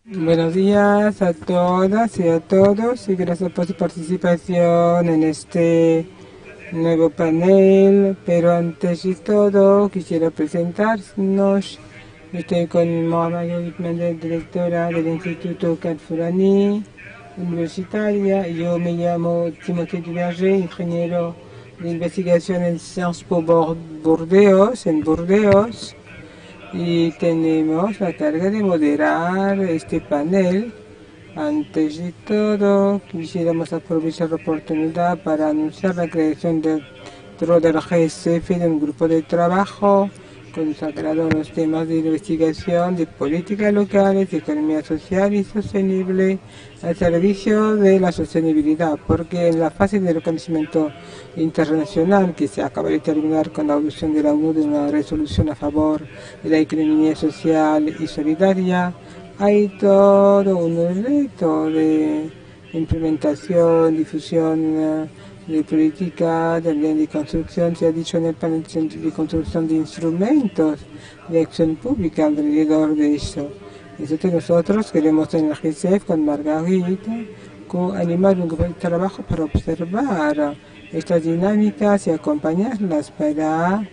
Buenos días a todas y a todos y gracias por su participación en este nuevo panel. Pero antes de todo quisiera presentarnos. Estoy con Margarit Méndez, directora del Instituto Catfurani Universitaria. Yo me llamo Timothée Duverger, ingeniero de investigación en Sciences Po Burdeos, en Burdeos. Y tenemos la carga de moderar este panel. Antes de todo, quisiéramos aprovechar la oportunidad para anunciar la creación dentro del GSF de un grupo de trabajo consagrado a los temas de investigación de políticas locales, de economía social y sostenible al servicio de la sostenibilidad, porque en la fase de reconocimiento internacional que se acaba de terminar con la adopción de la ONU de una resolución a favor de la economía social y solidaria, hay todo un reto de implementación, difusión de política, también de construcción, se ha dicho en el panel de construcción de instrumentos de acción pública alrededor de esto. Entonces nosotros queremos en el GCF con Margarita animar un grupo de trabajo para observar estas dinámicas y acompañarlas para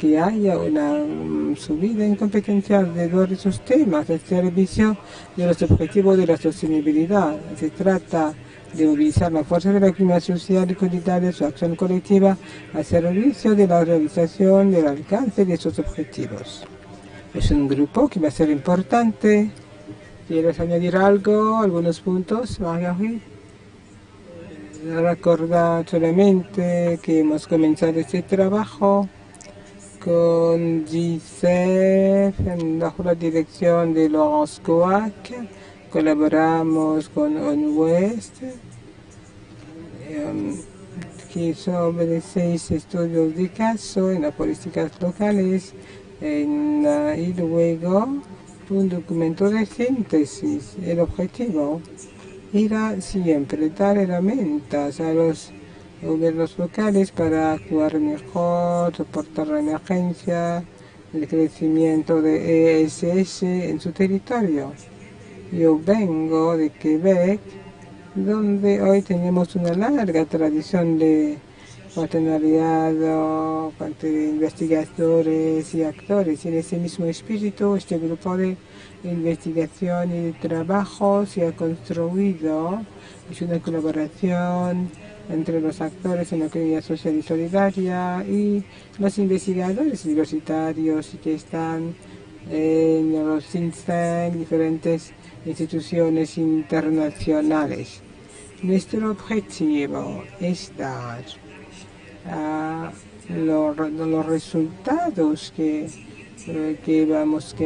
que haya una subida en competencia alrededor de esos temas al servicio de los objetivos de la sostenibilidad. Se trata de movilizar la fuerza de la economía social y solidaria, su acción colectiva al servicio de la realización del alcance de esos objetivos. Es un grupo que va a ser importante. ¿Quieres añadir algo, algunos puntos, Margarit? Recordar solamente que hemos comenzado este trabajo con GICEF bajo la dirección de Laurence Coac. Colaboramos con ONU-West, que sobre 6 estudios de caso en las políticas locales y luego un documento de síntesis. El objetivo era siempre dar herramientas a los gobiernos locales para actuar mejor, soportar la emergencia, el crecimiento de ESS en su territorio. Yo vengo de Quebec, donde hoy tenemos una larga tradición de partenariado entre investigadores y actores. Y en ese mismo espíritu, este grupo de investigación y de trabajo se ha construido. Es una colaboración entre los actores en la economía social y solidaria y los investigadores universitarios que están en los think tanks, diferentes instituciones internacionales. Nuestro objetivo es dar los resultados que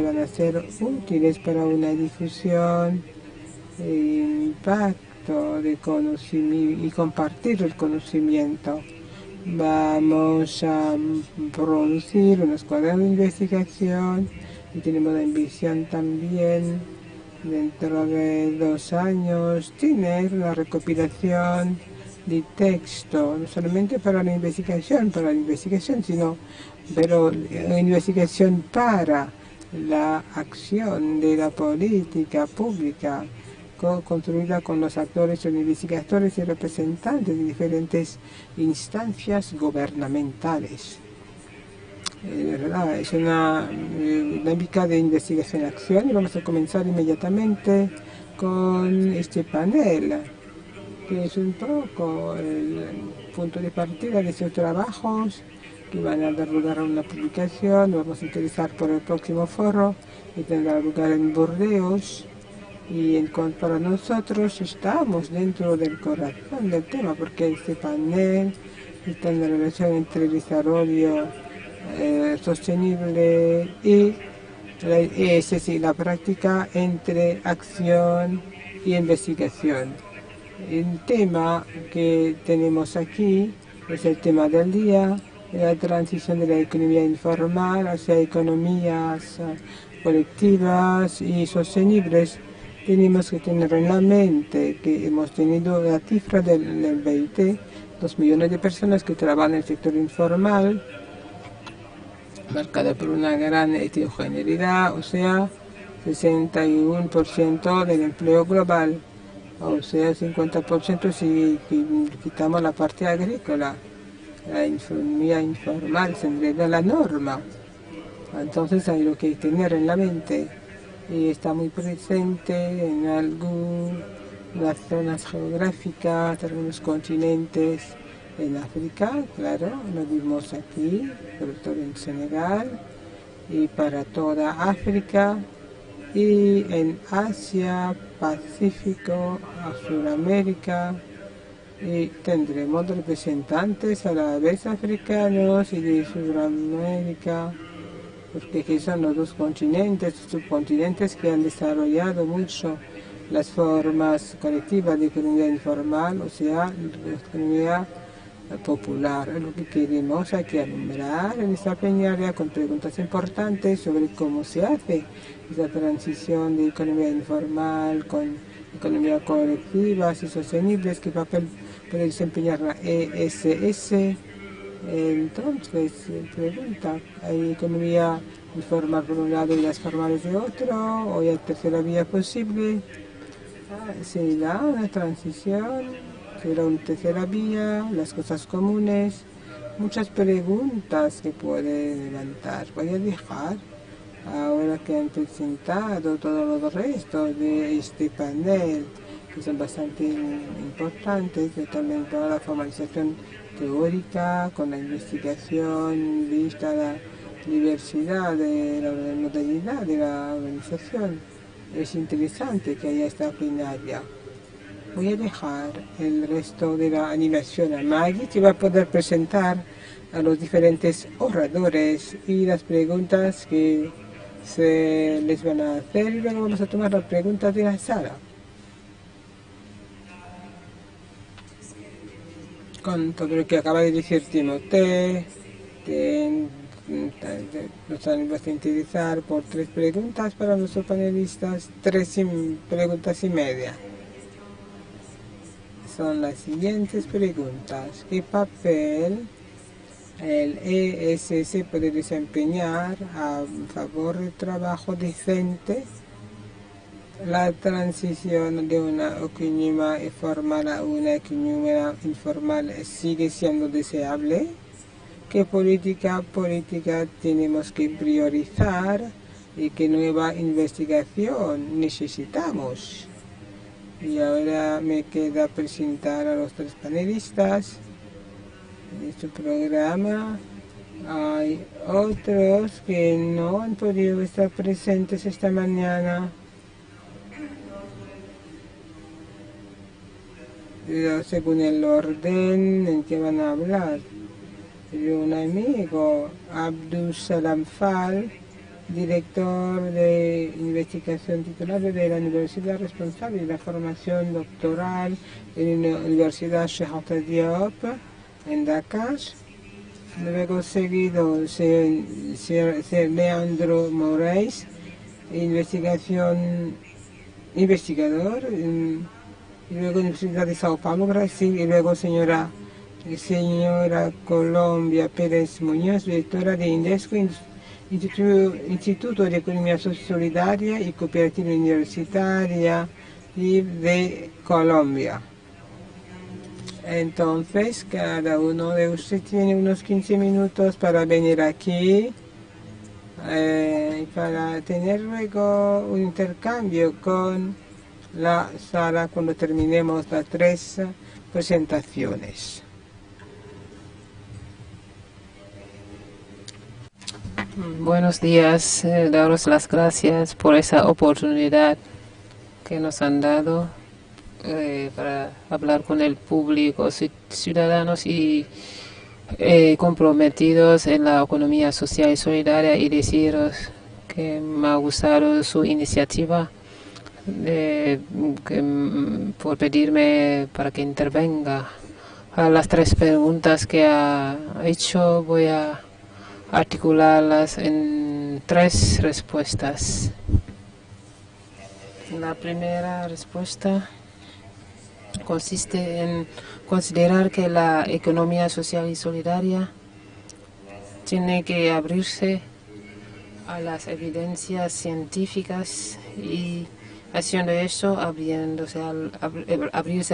van a ser útiles para una difusión e impacto de conocimiento y compartir el conocimiento. Vamos a producir una escuadra de investigación y tenemos la ambición también dentro de 2 años tener una recopilación de texto, no solamente para la investigación, sino la investigación para la acción de la política pública, construida con los actores, investigadores y representantes de diferentes instancias gubernamentales. ¿Verdad? Es una dinámica de investigación-acción y vamos a comenzar inmediatamente con este panel, que es un poco el punto de partida de estos trabajos que van a dar lugar a una publicación. Vamos a interesar por el próximo foro que tendrá lugar en Burdeos. Y para nosotros estamos dentro del corazón del tema, porque este panel está en la relación entre el desarrollo sostenible y la práctica entre acción y investigación. El tema que tenemos aquí es el tema del día, la transición de la economía informal hacia economías colectivas y sostenibles. Tenemos que tener en la mente que hemos tenido la cifra del 20, 2 millones de personas que trabajan en el sector informal, marcada por una gran heterogeneidad, o sea, 61% del empleo global, o sea, 50% si quitamos la parte agrícola. La economía informal sería la norma. Entonces hay lo que tener en la mente. Y está muy presente en algunas zonas geográficas, algunos continentes. En África, claro, lo vimos aquí, sobre todo en Senegal, y para toda África, y en Asia, Pacífico, Sudamérica, y tendremos representantes a la vez africanos y de Sudamérica, porque aquí son los dos continentes, subcontinentes que han desarrollado mucho las formas colectivas de economía informal, o sea, la economía popular. Es lo que queremos aquí alumbrar en esta plenaria con preguntas importantes sobre cómo se hace esa transición de economía informal con economía colectiva y sostenibles, qué papel puede desempeñar la ESS. Entonces, pregunta, ¿hay economía informal por un lado y las formales de otro? ¿O hay tercera vía posible? ¿Será una transición? ¿Será una tercera vía? ¿Las cosas comunes? Muchas preguntas que puede levantar. Voy a dejar, ahora que han presentado todos los restos de este panel, que son bastante importantes, también toda la formalización teórica, con la investigación vista la diversidad de la modalidad de la organización. Es interesante que haya esta plenaria. Voy a dejar el resto de la animación a Maggie, que va a poder presentar a los diferentes oradores y las preguntas que se les van a hacer, y luego vamos a tomar las preguntas de la sala. Con todo lo que acaba de decir Timothée, nos vamos a interesar por 3 preguntas para nuestros panelistas, 3 preguntas y media. Son las siguientes preguntas. ¿Qué papel el ESS puede desempeñar a favor del trabajo decente? La transición de una economía formal a una economía informal sigue siendo deseable. ¿Qué política tenemos que priorizar y qué nueva investigación necesitamos? Y ahora me queda presentar a los 3 panelistas de este programa. Hay otros que no han podido estar presentes esta mañana, pero según el orden en que van a hablar. Un amigo, Abdul Salam Fall, director de investigación titulado de la Universidad responsable de la formación doctoral en la Universidad Sheikh Anta Diop en Dakar. Luego seguido Leandro Moraes, investigador, y luego Universidad de Sao Paulo, Brasil, y luego señora Colombia Pérez Muñoz, directora de INDESCO, Instituto de Economía Solidaria y Cooperativa Universitaria de Colombia. Entonces, cada uno de ustedes tiene unos 15 minutos para venir aquí, para tener luego un intercambio con la sala cuando terminemos las 3 presentaciones. Buenos días, daros las gracias por esa oportunidad que nos han dado para hablar con el público, ciudadanos y comprometidos en la economía social y solidaria, y deciros que me ha gustado su iniciativa por pedirme para que intervenga. A las 3 preguntas que ha hecho voy a articularlas en 3 respuestas. La primera respuesta consiste en considerar que la economía social y solidaria tiene que abrirse a las evidencias científicas y haciendo eso abrirse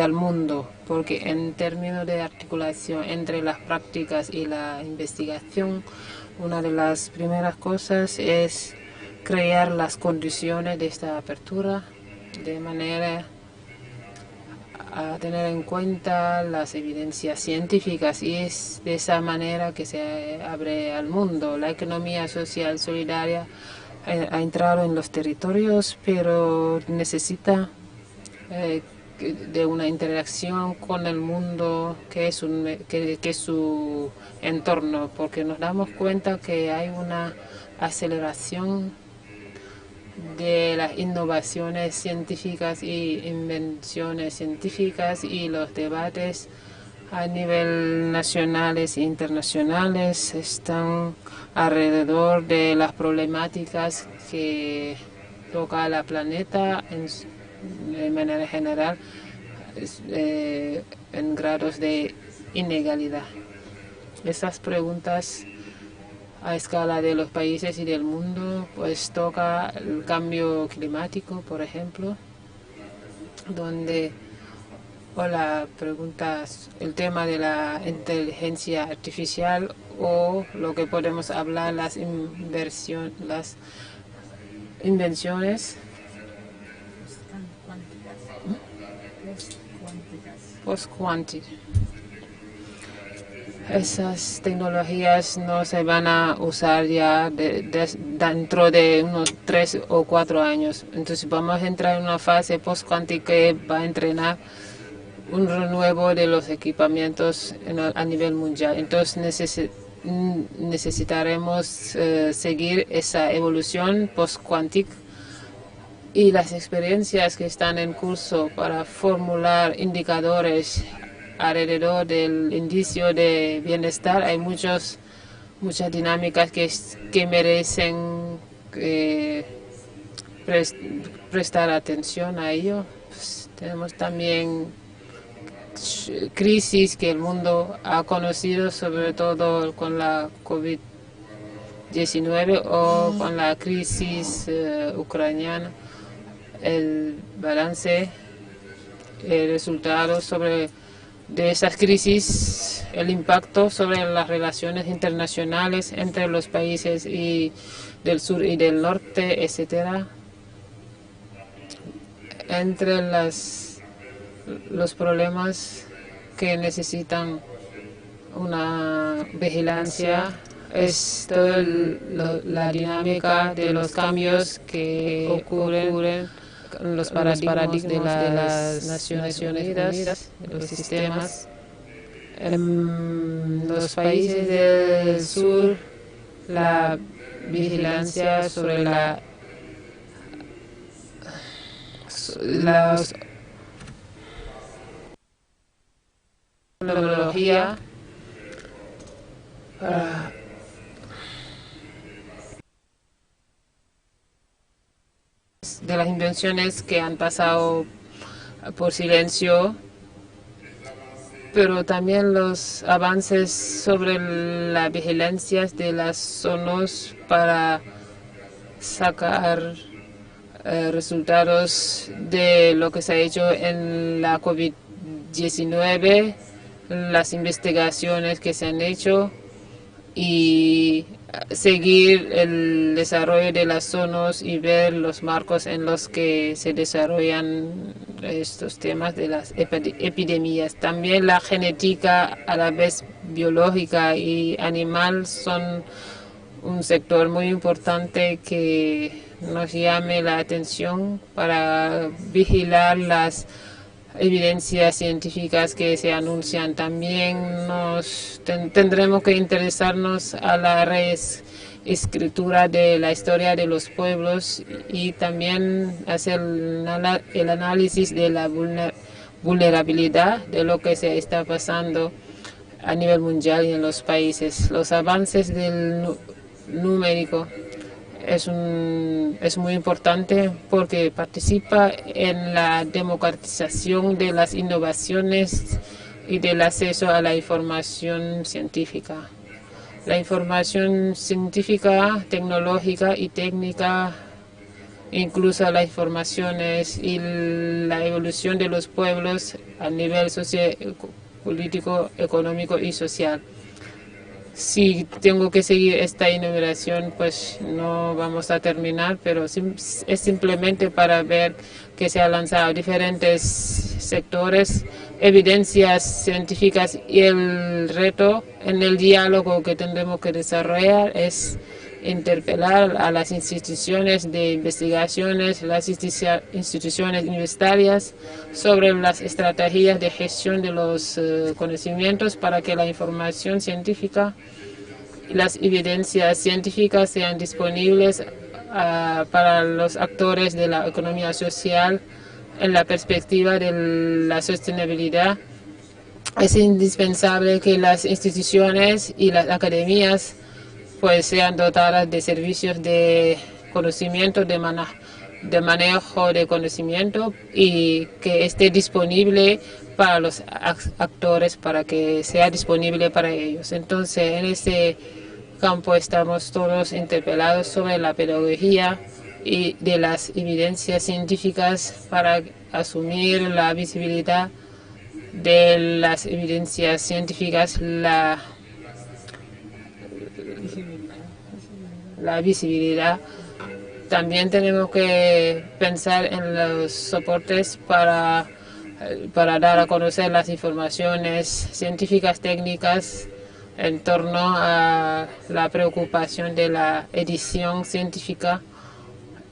al mundo, porque en términos de articulación entre las prácticas y la investigación, una de las primeras cosas es crear las condiciones de esta apertura de manera a tener en cuenta las evidencias científicas, y es de esa manera que se abre al mundo. La economía social solidaria ha entrado en los territorios, pero necesita de una interacción con el mundo que es su entorno, porque nos damos cuenta que hay una aceleración de las innovaciones científicas y invenciones científicas, y los debates a nivel nacionales e internacionales están alrededor de las problemáticas que toca a la planeta de manera general, en grados de inegalidad. Esas preguntas a escala de los países y del mundo, pues toca el cambio climático, por ejemplo, donde el tema de la inteligencia artificial, o lo que podemos hablar, las invenciones post-cuánticas. Esas tecnologías no se van a usar ya dentro de unos 3 o 4 años. Entonces vamos a entrar en una fase post-cuántica que va a entrenar un renuevo de los equipamientos a nivel mundial. Entonces necesitaremos seguir esa evolución post-cuántica, y las experiencias que están en curso para formular indicadores alrededor del indicio de bienestar. Hay muchas dinámicas que merecen prestar atención a ello. Pues, tenemos también crisis que el mundo ha conocido, sobre todo con la COVID-19 o con la crisis ucraniana. El balance, el resultado de esas crisis, el impacto sobre las relaciones internacionales entre los países del sur y del norte, etcétera. Entre los problemas que necesitan una vigilancia es toda la dinámica de los cambios que ocurren en los paradigmas de las Naciones Unidas, los sistemas. En los países del sur, la vigilancia sobre la tecnología de las invenciones que han pasado por silencio, pero también los avances sobre la vigilancia de las zonas para sacar resultados de lo que se ha hecho en la COVID-19, las investigaciones que se han hecho, y seguir el desarrollo de las zonas y ver los marcos en los que se desarrollan estos temas de las epidemias. También la genética, a la vez biológica y animal, son un sector muy importante que nos llame la atención para vigilar las evidencias científicas que se anuncian. También tendremos que interesarnos a la reescritura de la historia de los pueblos, y también hacer el análisis de la vulnerabilidad de lo que se está pasando a nivel mundial y en los países. Los avances del numérico es muy importante porque participa en la democratización de las innovaciones y del acceso a la información científica. La información científica, tecnológica y técnica, incluso las informaciones y la evolución de los pueblos a nivel sociopolítico, económico y social. Si tengo que seguir esta enumeración, pues no vamos a terminar, pero es simplemente para ver que se han lanzado diferentes sectores, evidencias científicas, y el reto en el diálogo que tendremos que desarrollar es interpelar a las instituciones de investigaciones, las instituciones universitarias sobre las estrategias de gestión de los conocimientos para que la información científica y las evidencias científicas sean disponibles para los actores de la economía social en la perspectiva de la sostenibilidad. Es indispensable que las instituciones y las academias pues sean dotadas de servicios de conocimiento, de manejo de conocimiento, y que esté disponible para los actores, para que sea disponible para ellos. Entonces, en este campo estamos todos interpelados sobre la pedagogía y de las evidencias científicas para asumir la visibilidad de las evidencias científicas, la visibilidad. También tenemos que pensar en los soportes para dar a conocer las informaciones científicas, técnicas, en torno a la preocupación de la edición científica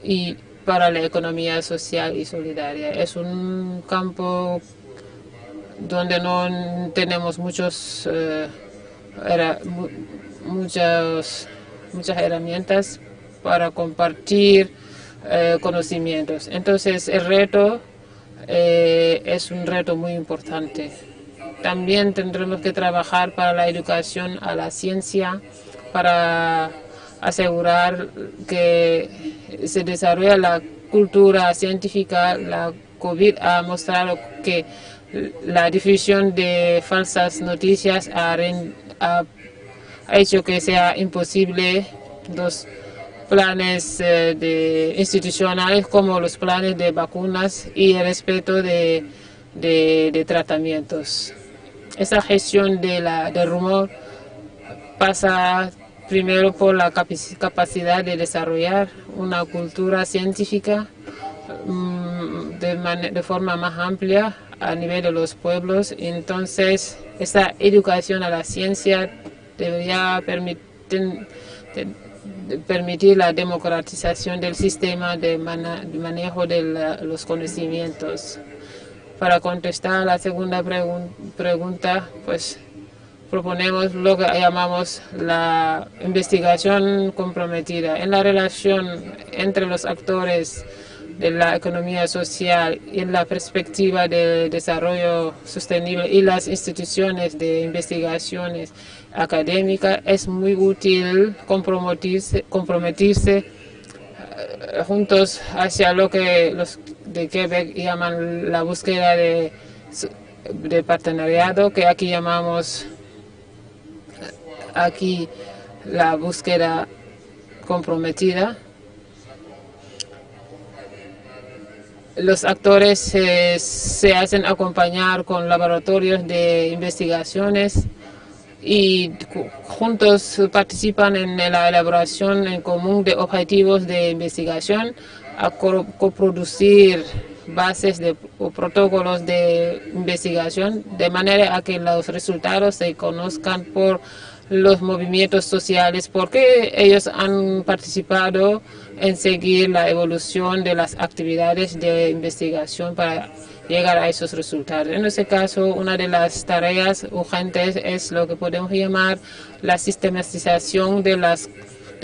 y para la economía social y solidaria. Es un campo donde no tenemos muchas herramientas para compartir conocimientos. Entonces, el reto es un reto muy importante. También tendremos que trabajar para la educación a la ciencia, para asegurar que se desarrolle la cultura científica. La COVID ha mostrado que la difusión de falsas noticias ha hecho que sea imposible los planes institucionales como los planes de vacunas y el respeto de tratamientos. Esa gestión del rumor pasa primero por la capacidad de desarrollar una cultura científica de forma más amplia a nivel de los pueblos. Entonces, esa educación a la ciencia debería permitir la democratización del sistema de manejo de los conocimientos. Para contestar a la segunda pregunta, pues proponemos lo que llamamos la investigación comprometida en la relación entre los actores de la economía social y en la perspectiva del desarrollo sostenible y las instituciones de investigaciones académicas. Es muy útil comprometerse juntos hacia lo que los de Quebec llaman la búsqueda de partenariado, que aquí llamamos la búsqueda comprometida. Los actores se hacen acompañar con laboratorios de investigaciones y juntos participan en la elaboración en común de objetivos de investigación, a coproducir bases o protocolos de investigación, de manera a que los resultados se conozcan por los movimientos sociales, porque ellos han participado en seguir la evolución de las actividades de investigación para llegar a esos resultados. En ese caso, una de las tareas urgentes es lo que podemos llamar la sistematización de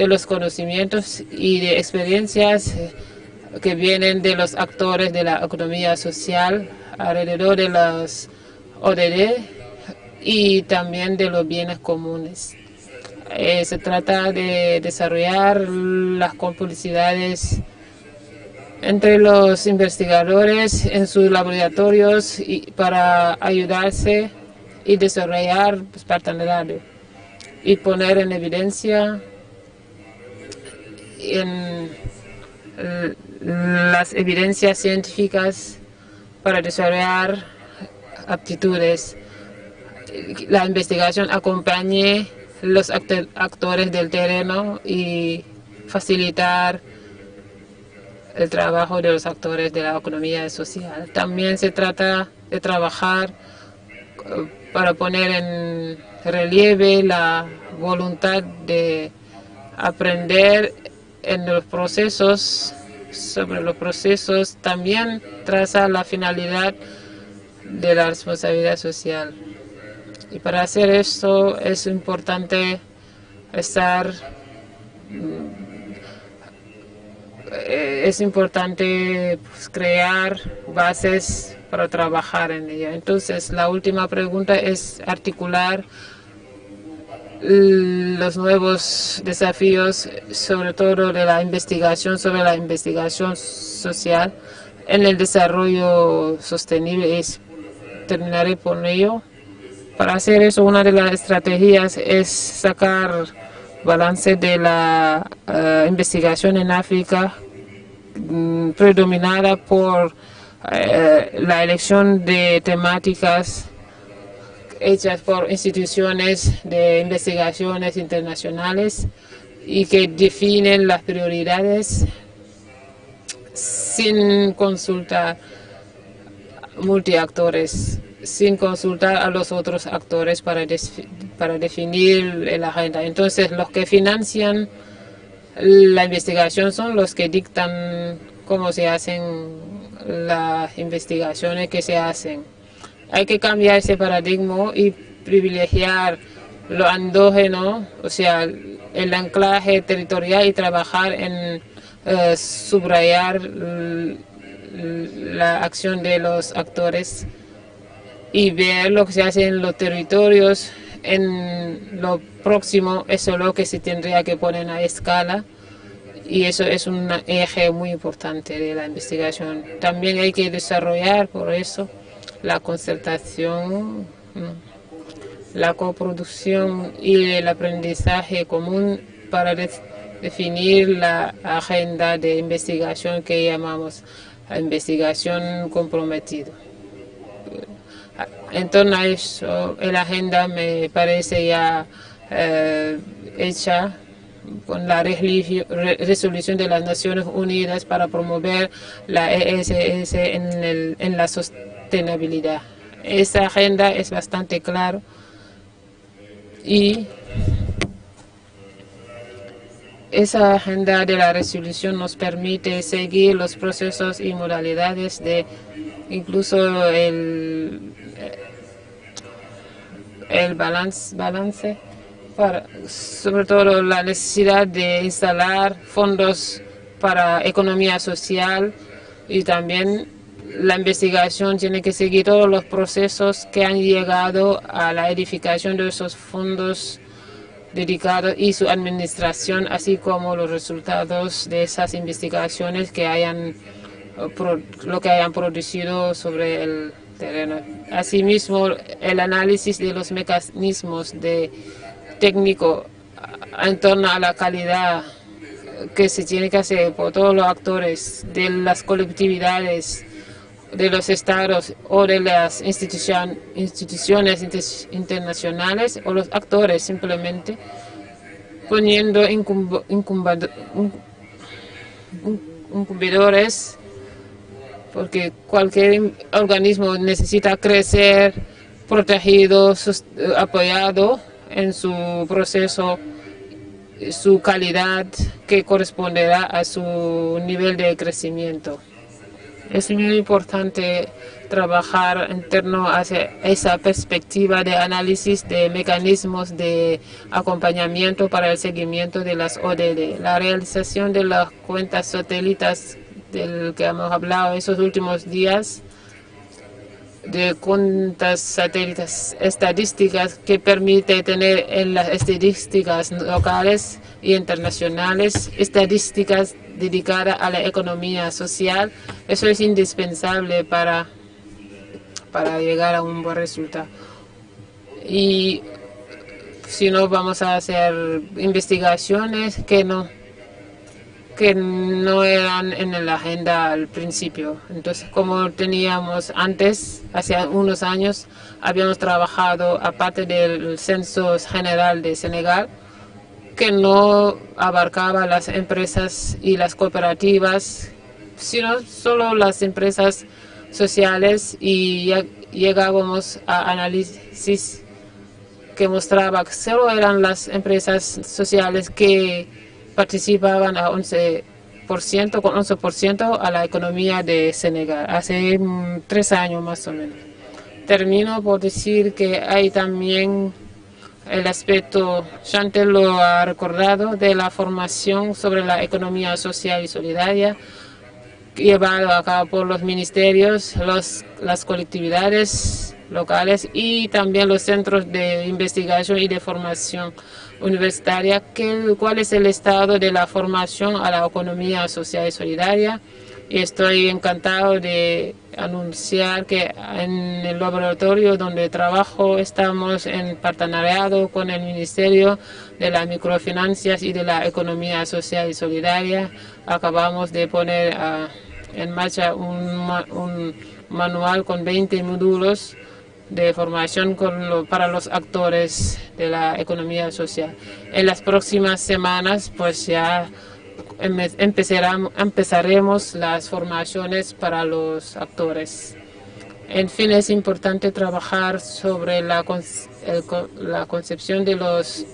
los conocimientos y de experiencias que vienen de los actores de la economía social alrededor de las ODD y también de los bienes comunes. Se trata de desarrollar las complicidades entre los investigadores en sus laboratorios y para ayudarse y desarrollar partenariado. y poner en evidencia en las evidencias científicas para desarrollar aptitudes. La investigación acompañe los actores del terreno y facilitar el trabajo de los actores de la economía social. También se trata de trabajar para poner en relieve la voluntad de aprender en los procesos, sobre los procesos, también traza la finalidad de la responsabilidad social. Y para hacer esto es importante pues, crear bases para trabajar en ella. Entonces, la última pregunta es articular los nuevos desafíos, sobre todo de la investigación, sobre la investigación social en el desarrollo sostenible. Terminaré por ello. Para hacer eso, una de las estrategias es sacar balance de la investigación en África, predominada por la elección de temáticas hechas por instituciones de investigaciones internacionales y que definen las prioridades sin consultar multiactores, sin consultar a los otros actores para definir la agenda. Entonces, los que financian la investigación son los que dictan cómo se hacen las investigaciones que se hacen. Hay que cambiar ese paradigma y privilegiar lo endógeno, o sea, el anclaje territorial, y trabajar en subrayar la acción de los actores y ver lo que se hace en los territorios. En lo próximo, eso es lo que se tendría que poner a escala, y eso es un eje muy importante de la investigación. También hay que desarrollar, por eso, la concertación, la coproducción y el aprendizaje común para definir la agenda de investigación que llamamos investigación comprometida. En torno a eso, la agenda me parece ya hecha con la resolución de las Naciones Unidas para promover la ESS en la sostenibilidad. Esta agenda es bastante clara y esa agenda de la resolución nos permite seguir los procesos y modalidades de incluso el balance sobre todo la necesidad de instalar fondos para economía social, y también la investigación tiene que seguir todos los procesos que han llegado a la edificación de esos fondos dedicados y su administración, así como los resultados de esas investigaciones que hayan producido sobre el terreno. Asimismo, el análisis de los mecanismos técnico en torno a la calidad que se tiene que hacer por todos los actores de las colectividades, de los estados o de las instituciones internacionales, o los actores simplemente poniendo incumbidores, porque cualquier organismo necesita crecer protegido, apoyado en su proceso, su calidad que corresponderá a su nivel de crecimiento. Es muy importante trabajar en torno a esa perspectiva de análisis de mecanismos de acompañamiento para el seguimiento de las ODD. La realización de las cuentas satélites del que hemos hablado esos últimos días, de cuentas satélites estadísticas que permite tener en las estadísticas locales y internacionales estadísticas dedicadas a la economía social. Eso es indispensable para llegar a un buen resultado. Y si no vamos a hacer investigaciones que no eran en la agenda al principio. Entonces, como teníamos antes, hace unos años, habíamos trabajado, aparte del Censo General de Senegal, que no abarcaba las empresas y las cooperativas, sino solo las empresas sociales, y ya llegábamos a análisis que mostraba que solo eran las empresas sociales que participaban a 11%, con 11% a la economía de Senegal, hace 3 años más o menos. Termino por decir que hay también el aspecto, Chantel lo ha recordado, de la formación sobre la economía social y solidaria, llevado a cabo por los ministerios, las colectividades locales y también los centros de investigación y de formación universitaria, cuál es el estado de la formación a la economía social y solidaria. Y estoy encantado de anunciar que en el laboratorio donde trabajo estamos en partenariado con el Ministerio de las Microfinanzas y de la Economía Social y Solidaria. Acabamos de poner en marcha un manual con 20 módulos de formación para los actores de la economía social. En las próximas semanas, pues ya empezaremos las formaciones para los actores. En fin, es importante trabajar sobre la concepción de los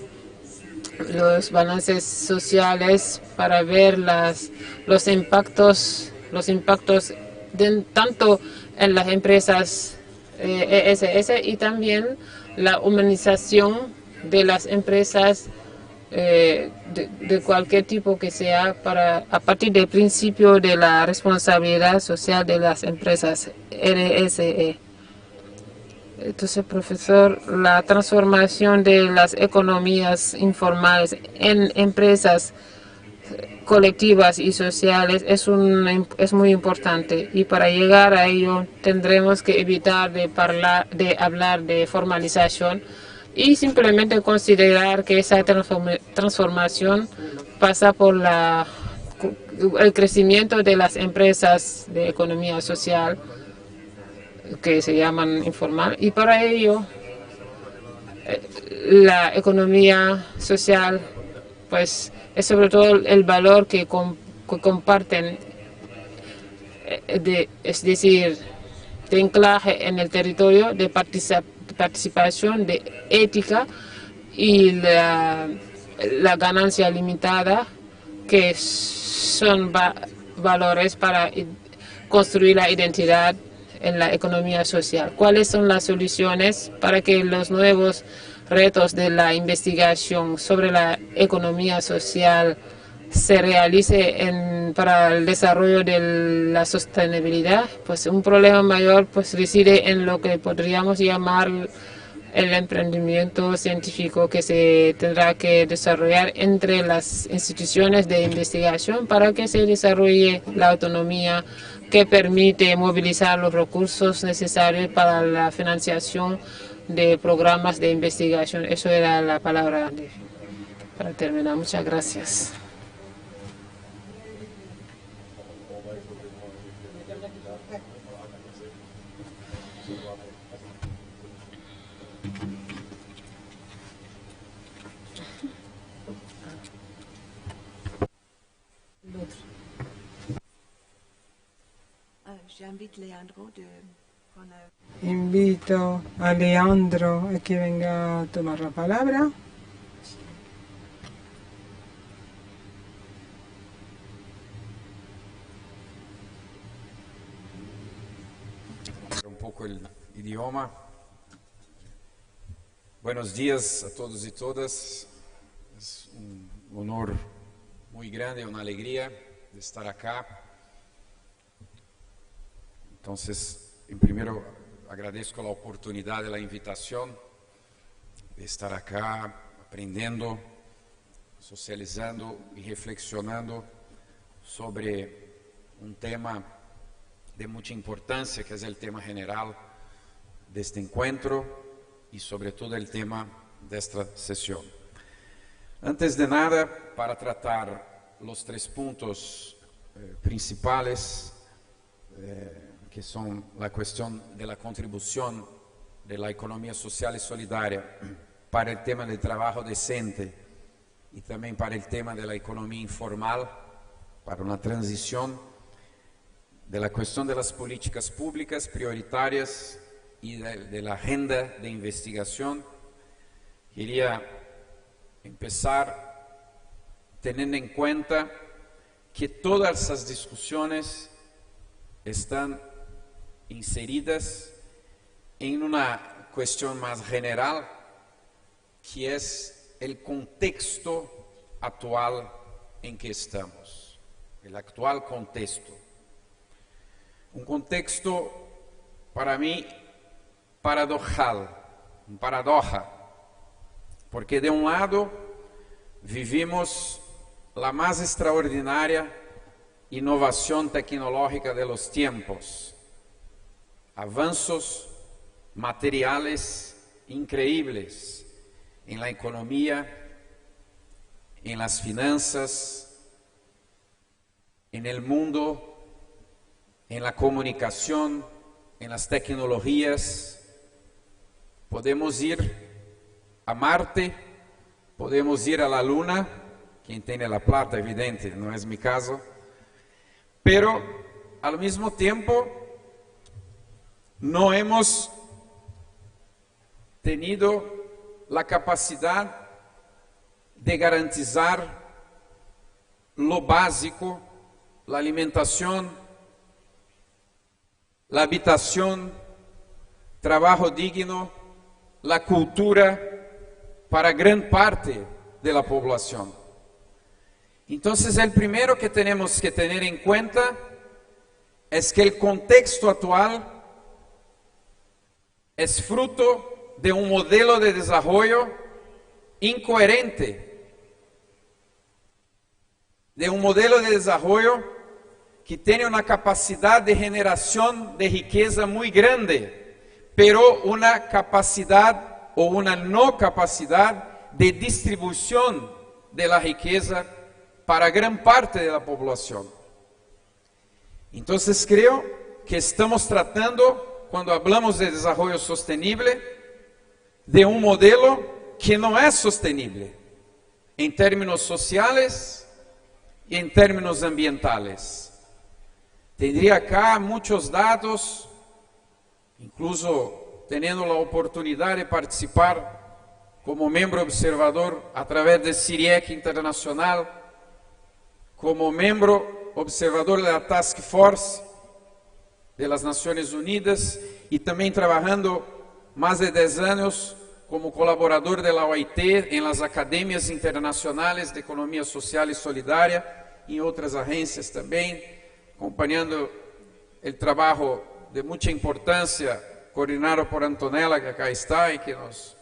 balances sociales para ver los impactos tanto en las empresas ESS y también la humanización de las empresas de cualquier tipo que sea, a partir del principio de la responsabilidad social de las empresas RSE. Entonces, profesor, la transformación de las economías informales en empresas colectivas y sociales es muy importante, y para llegar a ello tendremos que evitar de hablar de formalización y simplemente considerar que esa transformación pasa por el crecimiento de las empresas de economía social que se llaman informal, y para ello la economía social pues es sobre todo el valor que comparten, es decir, de anclaje en el territorio, de participación, de ética y la ganancia limitada, que son valores para construir la identidad en la economía social. ¿Cuáles son las soluciones para que los nuevos retos de la investigación sobre la economía social se realice para el desarrollo de la sostenibilidad? Pues un problema mayor pues reside en lo que podríamos llamar el emprendimiento científico, que se tendrá que desarrollar entre las instituciones de investigación para que se desarrolle la autonomía que permite movilizar los recursos necesarios para la financiación de programas de investigación. Eso era la palabra para terminar. Muchas gracias. Invito a Leandro a que venga a tomar la palabra. Un poco el idioma. Buenos días a todos y todas. Es un honor muy grande, una alegría de estar acá. Entonces, primero agradezco la oportunidad de la invitación, de estar acá aprendiendo, socializando y reflexionando sobre un tema de mucha importancia, que es el tema general de este encuentro y sobre todo el tema de esta sesión. Antes de nada, para tratar los 3 puntos principales, que son la cuestión de la contribución de la economía social y solidaria para el tema del trabajo decente y también para el tema de la economía informal, para una transición de la cuestión de las políticas públicas prioritarias y de la agenda de investigación. Quería empezar teniendo en cuenta que todas esas discusiones están inseridas en una cuestión más general, que es el contexto actual en que estamos, el actual contexto. Un contexto, para mí, paradojal, paradoja, porque de un lado vivimos la más extraordinaria innovación tecnológica de los tiempos, avanzos materiales increíbles en la economía, en las finanzas, en el mundo, en la comunicación, en las tecnologías. Podemos ir a Marte, podemos ir a la Luna, quien tiene la plata, evidente, no es mi caso, pero al mismo tiempo no hemos tenido la capacidad de garantizar lo básico, la alimentación, la habitación, trabajo digno, la cultura para gran parte de la población. Entonces, el primero que tenemos que tener en cuenta es que el contexto actual es fruto de un modelo de desarrollo incoherente, de un modelo de desarrollo que tiene una capacidad de generación de riqueza muy grande, pero una capacidad o una no capacidad de distribución de la riqueza para gran parte de la población. Entonces creo que estamos tratando, cuando hablamos de desarrollo sostenible, de un modelo que no es sostenible en términos sociales y en términos ambientales. Tendría acá muchos datos, incluso teniendo la oportunidad de participar como miembro observador a través de CIRIEC Internacional, como miembro observador de la Task Force de las Naciones Unidas y también trabajando más de 10 años como colaborador de la OIT en las academias internacionales de economía social y solidaria y otras agencias también, acompañando el trabajo de mucha importancia coordinado por Antonella, que acá está y que nos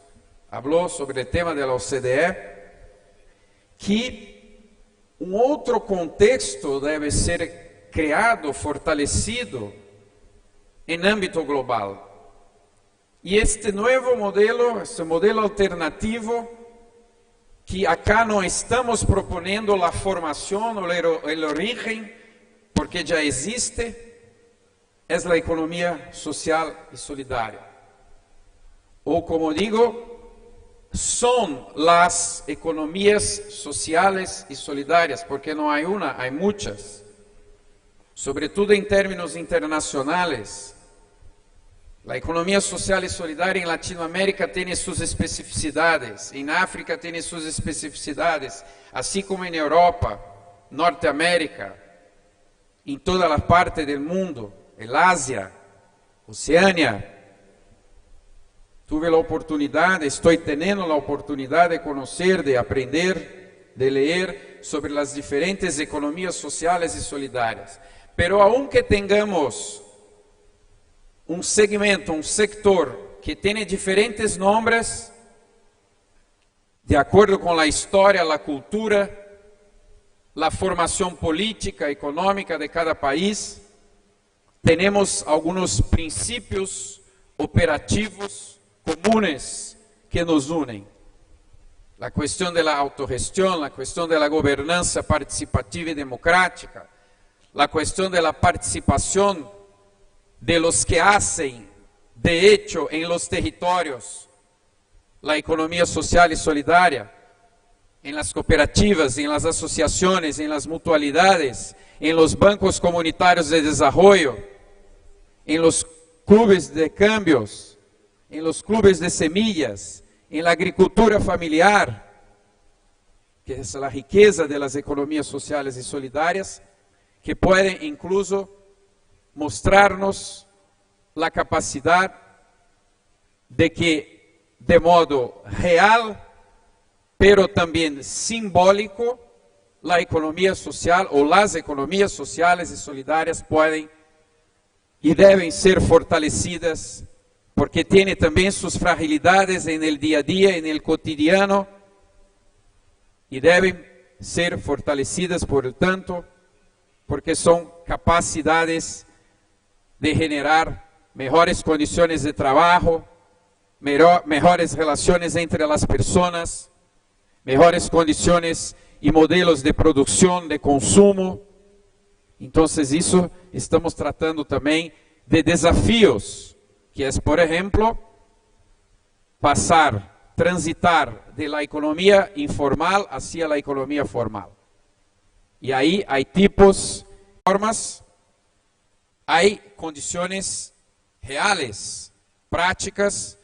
habló sobre el tema de la OCDE, que un outro contexto deve ser criado, fortalecido em âmbito global. E este novo modelo, este modelo alternativo, que acá não estamos propondo a formação ou o origen, porque já existe, é a economia social e solidária. Ou como digo, son las economías sociales y solidarias, porque no hay una, hay muchas, sobre todo en términos internacionales. La economía social y solidaria en Latinoamérica tiene sus especificidades, en África tiene sus especificidades, así como en Europa, Norteamérica, en toda la parte del mundo, el Asia, Oceania. Tuve la oportunidad, estoy teniendo la oportunidad de conocer, de aprender, de leer sobre las diferentes economías sociales y solidarias. Pero aunque tengamos un segmento, un sector que tiene diferentes nombres, de acuerdo con la historia, la cultura, la formación política, económica de cada país, tenemos algunos principios operativos comunes que nos unem. la cuestión de la autogestión, la cuestión de la gobernanza participativa y democrática, la cuestión de la participación de los que hacen, de hecho, en los territorios, la economía social y solidaria, en las cooperativas, en las asociaciones, en las mutualidades, en los bancos comunitarios de desarrollo, en los clubes de cambios, en los clubes de semillas, en la agricultura familiar, que es la riqueza de las economías sociales y solidarias, que pueden incluso mostrarnos la capacidad de que de modo real, pero también simbólico, la economía social o las economías sociales y solidarias pueden y deben ser fortalecidas, porque tiene también sus fragilidades en el día a día, en el cotidiano, y deben ser fortalecidas por el tanto, porque son capacidades de generar mejores condiciones de trabajo, mejores relaciones entre las personas, mejores condiciones y modelos de producción, de consumo. Entonces eso estamos tratando también de desafíos, que es, por ejemplo, transitar de la economía informal hacia la economía formal. Y ahí hay tipos, formas, hay condiciones reales, prácticas,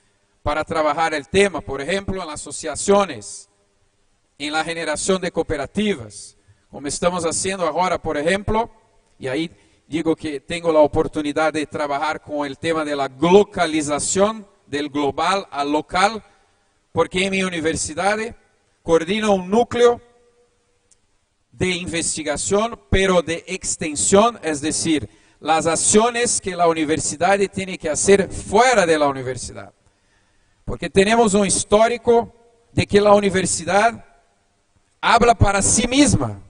para trabajar el tema, por ejemplo, en las asociaciones, en la generación de cooperativas, como estamos haciendo ahora, por ejemplo, y ahí digo que tengo la oportunidad de trabajar con el tema de la localización, del global al local, porque en mi universidad coordino un núcleo de investigación, pero de extensión, es decir, las acciones que la universidad tiene que hacer fuera de la universidad. Porque tenemos un histórico de que la universidad habla para sí misma.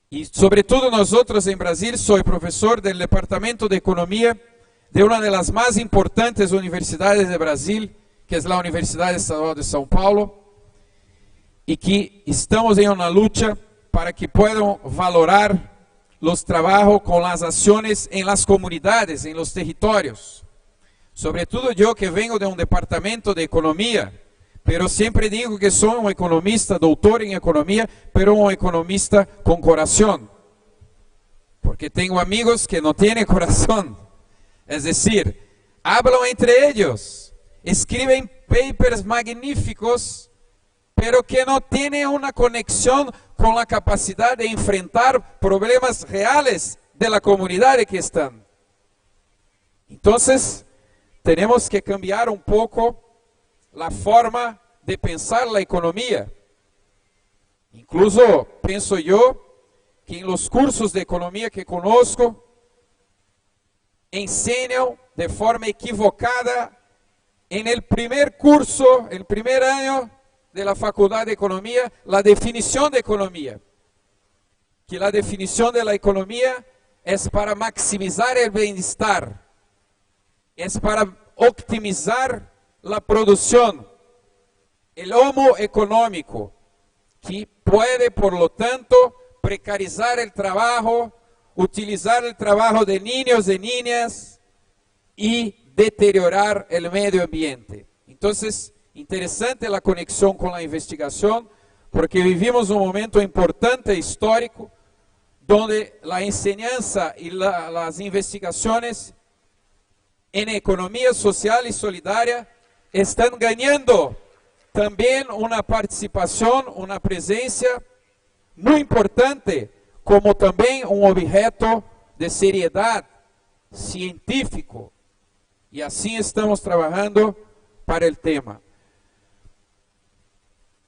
Y sobre todo nosotros en Brasil, soy profesor del Departamento de Economía de una de las más importantes universidades de Brasil, que es la Universidad Estadual de São Paulo, y que estamos en una lucha para que puedan valorar los trabajos con las acciones en las comunidades, en los territorios. Sobre todo yo que vengo de un departamento de economía, pero siempre digo que soy un economista, doctor en economía, pero un economista con corazón. Porque tengo amigos que no tienen corazón. Es decir, hablan entre ellos, escriben papers magníficos, pero que no tienen una conexión con la capacidad de enfrentar problemas reales de la comunidad en que están. Entonces, tenemos que cambiar un poco la forma de pensar la economía. Incluso pienso yo que en los cursos de economía que conozco, enseñan de forma equivocada en el primer curso, el primer año de la Facultad de Economía, la definición de economía. Que la definición de la economía es para maximizar el bienestar, es para optimizar la producción, el homo económico, que puede, por lo tanto, precarizar el trabajo, utilizar el trabajo de niños y niñas y deteriorar el medio ambiente. Entonces, interesante la conexión con la investigación, porque vivimos un momento importante histórico, donde la enseñanza y las investigaciones en economía social y solidaria están ganando también una participación, una presencia muy importante, como también un objeto de seriedad científico. Y así estamos trabajando para el tema.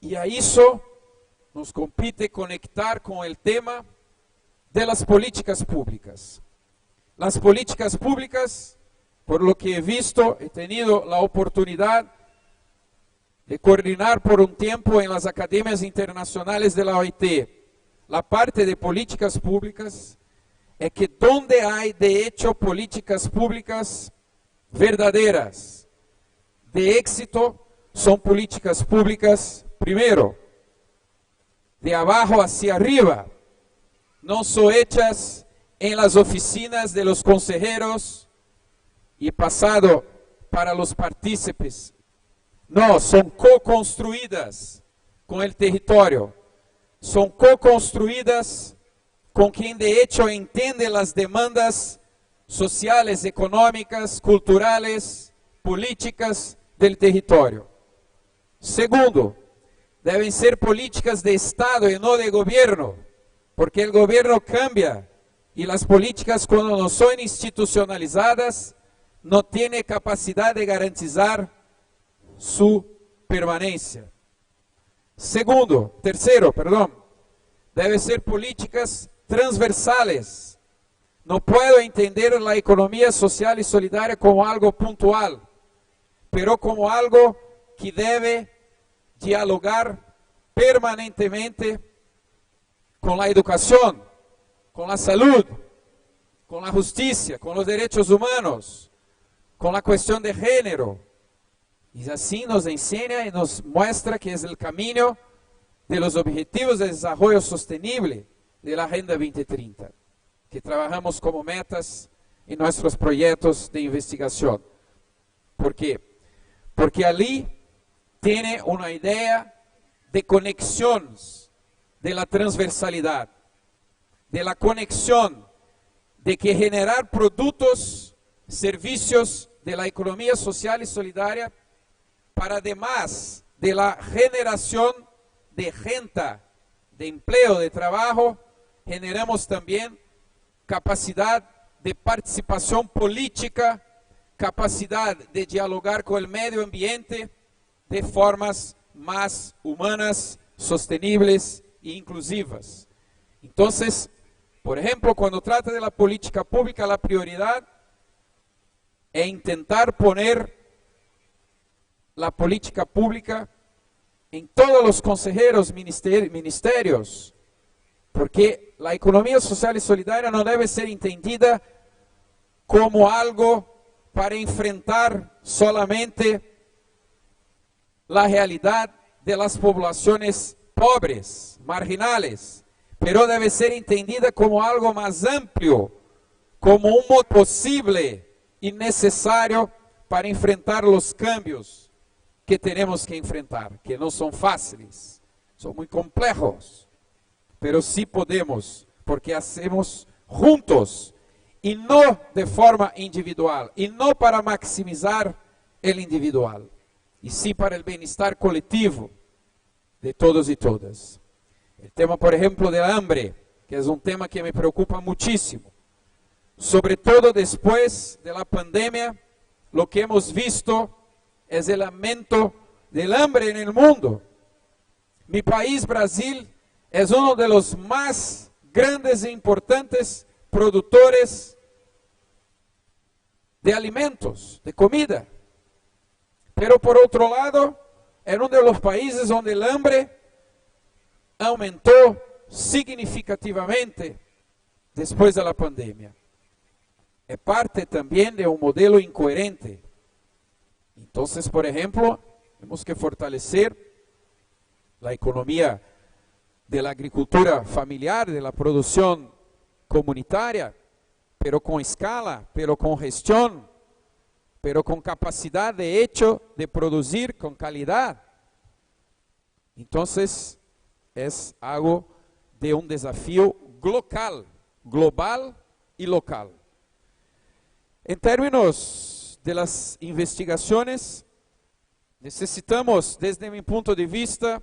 Y a eso nos compete conectar con el tema de las políticas públicas. Las políticas públicas, por lo que he visto, he tenido la oportunidad de coordinar por un tiempo en las academias internacionales de la OIT. La parte de políticas públicas es que donde hay de hecho políticas públicas verdaderas, de éxito, son políticas públicas, primero, de abajo hacia arriba, no son hechas en las oficinas de los consejeros y pasado para los partícipes. No, son co-construidas con el territorio, son co-construidas con quien de hecho entiende las demandas sociales, económicas, culturales, políticas del territorio. Segundo, deben ser políticas de Estado y no de gobierno, porque el gobierno cambia y las políticas cuando no son institucionalizadas no tienen capacidad de garantizar su permanencia. Tercero, deben ser políticas transversales. No puedo entender la economía social y solidaria como algo puntual, pero como algo que debe dialogar permanentemente con la educación, con la salud, con la justicia, con los derechos humanos, con la cuestión de género. Y así nos enseña y nos muestra que es el camino de los objetivos de desarrollo sostenible de la Agenda 2030, que trabajamos como metas en nuestros proyectos de investigación. ¿Por qué? Porque allí tiene una idea de conexiones, de la transversalidad, de la conexión, de que generar productos, servicios de la economía social y solidaria, para además de la generación de renta, de empleo, de trabajo, generamos también capacidad de participación política, capacidad de dialogar con el medio ambiente de formas más humanas, sostenibles e inclusivas. Entonces, por ejemplo, cuando trata de la política pública, la prioridad es intentar poner la política pública en todos los consejeros, ministerios, porque la economía social y solidaria no debe ser entendida como algo para enfrentar solamente la realidad de las poblaciones pobres, marginales, pero debe ser entendida como algo más amplio, como un modo posible y necesario para enfrentar los cambios que tenemos que enfrentar, que no son fáciles, son muy complejos, pero sí podemos, porque hacemos juntos y no de forma individual, y no para maximizar el individual, y sí para el bienestar colectivo de todos y todas. El tema, por ejemplo, del hambre, que es un tema que me preocupa muchísimo, sobre todo después de la pandemia. Lo que hemos visto es el aumento del hambre en el mundo. Mi país, Brasil, es uno de los más grandes e importantes productores de alimentos, de comida. Pero por otro lado, es uno de los países donde el hambre aumentó significativamente después de la pandemia. Es parte también de un modelo incoherente. Entonces, por ejemplo, tenemos que fortalecer la economía de la agricultura familiar, de la producción comunitaria, pero con escala, pero con gestión, pero con capacidad de hecho de producir con calidad. Entonces, es algo de un desafío global y local. En términos de las investigaciones, necesitamos, desde mi punto de vista,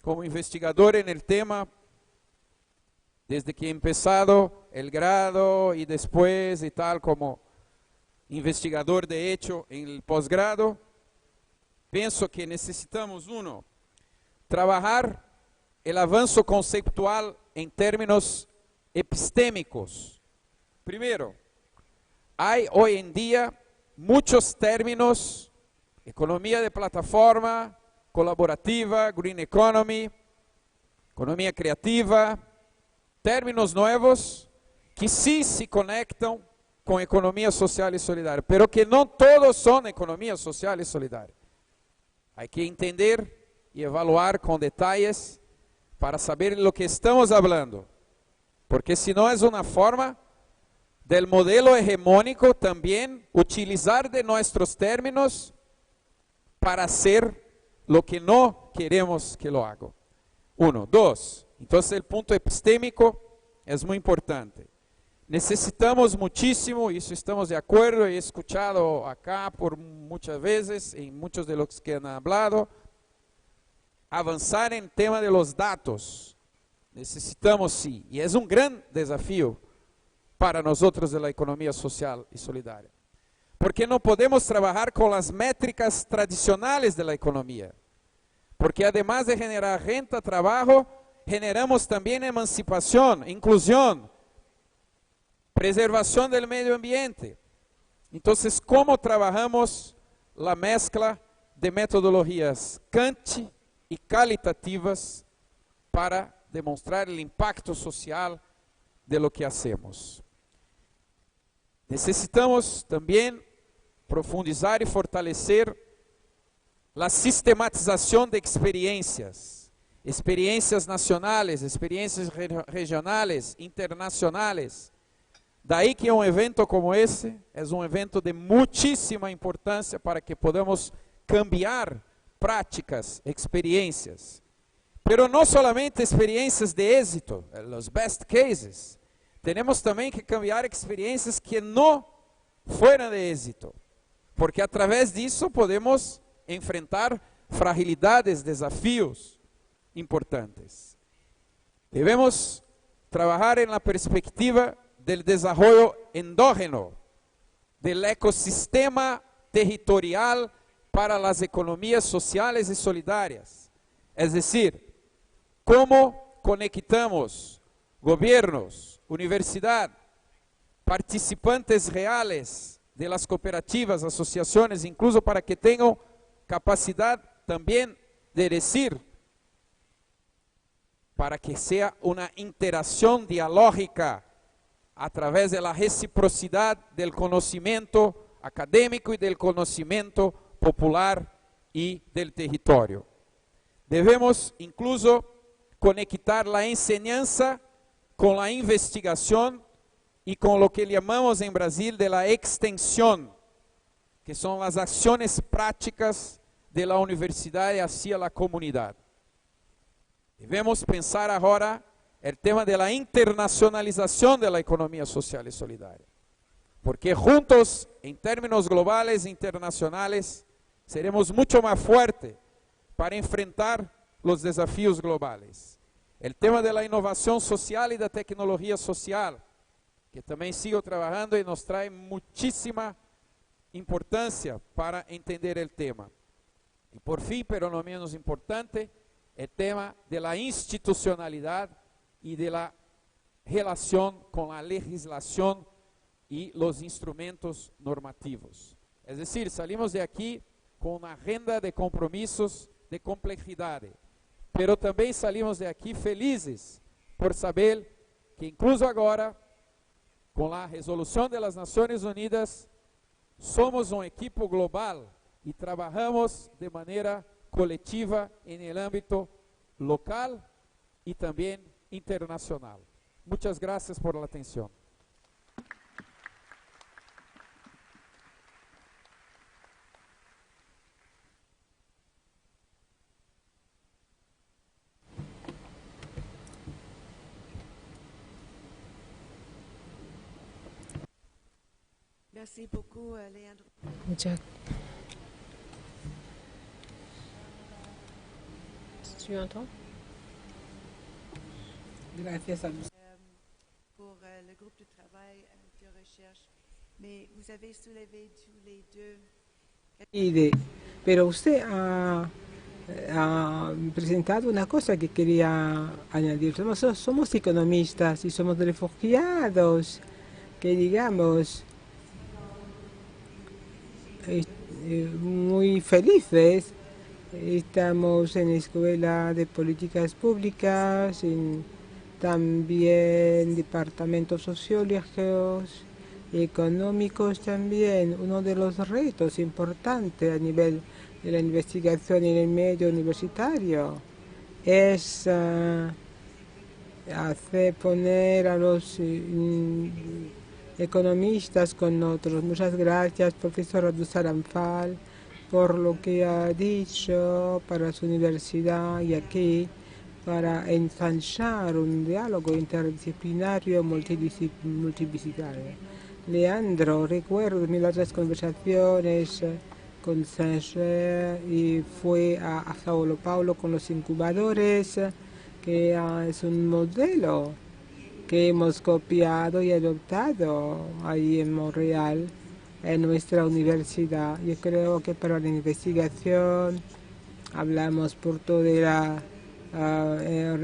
como investigador en el tema, desde que he empezado el grado y después y tal, como investigador de hecho en el posgrado, pienso que necesitamos, uno, trabajar el avance conceptual en términos epistémicos. Primero, hay hoy en día muchos términos, economía de plataforma, colaborativa, green economy, economía creativa, términos nuevos que sí se conectan con economía social y solidaria, pero que no todos son economía social y solidaria. Hay que entender y evaluar con detalles para saber lo que estamos hablando. Porque si no es una forma del modelo hegemónico también utilizar de nuestros términos para hacer lo que no queremos que lo haga. Uno. Dos. Entonces el punto epistémico es muy importante. Necesitamos muchísimo, y eso estamos de acuerdo, he escuchado acá por muchas veces, en muchos de los que han hablado, avanzar en el tema de los datos. Necesitamos sí, y es un gran desafío para nosotros de la economía social y solidaria. Porque no podemos trabajar con las métricas tradicionales de la economía. Porque además de generar renta, trabajo, generamos también emancipación, inclusión, preservación del medio ambiente. Entonces, ¿cómo trabajamos la mezcla de metodologías quanti y calitativas para demostrar el impacto social de lo que hacemos? Necesitamos también profundizar y fortalecer la sistematización de experiencias, experiencias nacionales, experiencias regionales, internacionales. Daí que um evento como esse é um evento de muitíssima importância para que podamos cambiar práticas, experiências. Pero não somente experiências de êxito, os best cases. Temos também que cambiar experiências que não foram de êxito. Porque através disso podemos enfrentar fragilidades, desafios importantes. Devemos trabalhar na perspectiva del desarrollo endógeno, del ecosistema territorial para las economías sociales y solidarias. Es decir, cómo conectamos gobiernos, universidad, participantes reales de las cooperativas, asociaciones, incluso para que tengan capacidad también de decir, para que sea una interacción dialógica a través de la reciprocidad del conocimiento académico y del conocimiento popular y del territorio. Debemos incluso conectar la enseñanza con la investigación y con lo que llamamos en Brasil de la extensión, que son las acciones prácticas de la universidad hacia la comunidad. Debemos pensar ahora el tema de la internacionalización de la economía social y solidaria. Porque juntos, en términos globales e internacionales, seremos mucho más fuertes para enfrentar los desafíos globales. El tema de la innovación social y de tecnología social, que también sigo trabajando y nos trae muchísima importancia para entender el tema. Y por fin, pero no menos importante, el tema de la institucionalidad y de la relación con la legislación y los instrumentos normativos. Es decir, salimos de aquí con una agenda de compromisos de complejidad, pero también salimos de aquí felizes por saber que incluso ahora, con la resolución de las Naciones Unidas, somos un equipo global y trabajamos de manera colectiva en el ámbito local y también internacional. Muchas gracias por la atención. Merci beaucoup, Leandro. Muchas. ¿Tu entends? Gracias a vous. Pour le groupe de travail de recherche. Mais vous avez soulevé tous les deux. Pero usted ha presentado una cosa que quería añadir. Somos economistas y somos refugiados, que digamos, muy felices. Estamos en escuela de políticas públicas, también departamentos sociológicos, económicos también. Uno de los retos importantes a nivel de la investigación en el medio universitario es hacer poner a los economistas con nosotros. Muchas gracias, profesor Abdussalam Anfal, por lo que ha dicho para su universidad y aquí para ensanchar un diálogo interdisciplinario multidisciplinario. Leandro, recuerdo mis otras conversaciones con Sanger y fue a Sao Paulo con los incubadores, que es un modelo que hemos copiado y adoptado ahí en Montreal, en nuestra universidad. Yo creo que para la investigación hablamos por toda la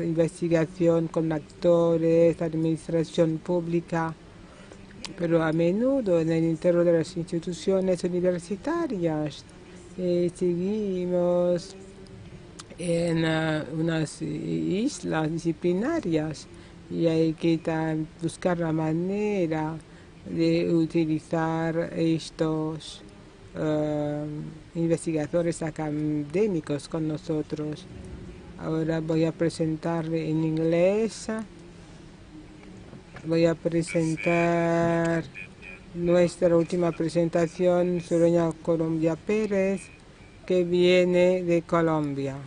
investigación con actores, administración pública, pero a menudo en el interior de las instituciones universitarias seguimos en unas islas disciplinarias y hay que buscar la manera de utilizar estos investigadores académicos con nosotros. Ahora voy a presentarle en inglés. Voy a presentar nuestra última presentación, Soreña Colombia Pérez, que viene de Colombia.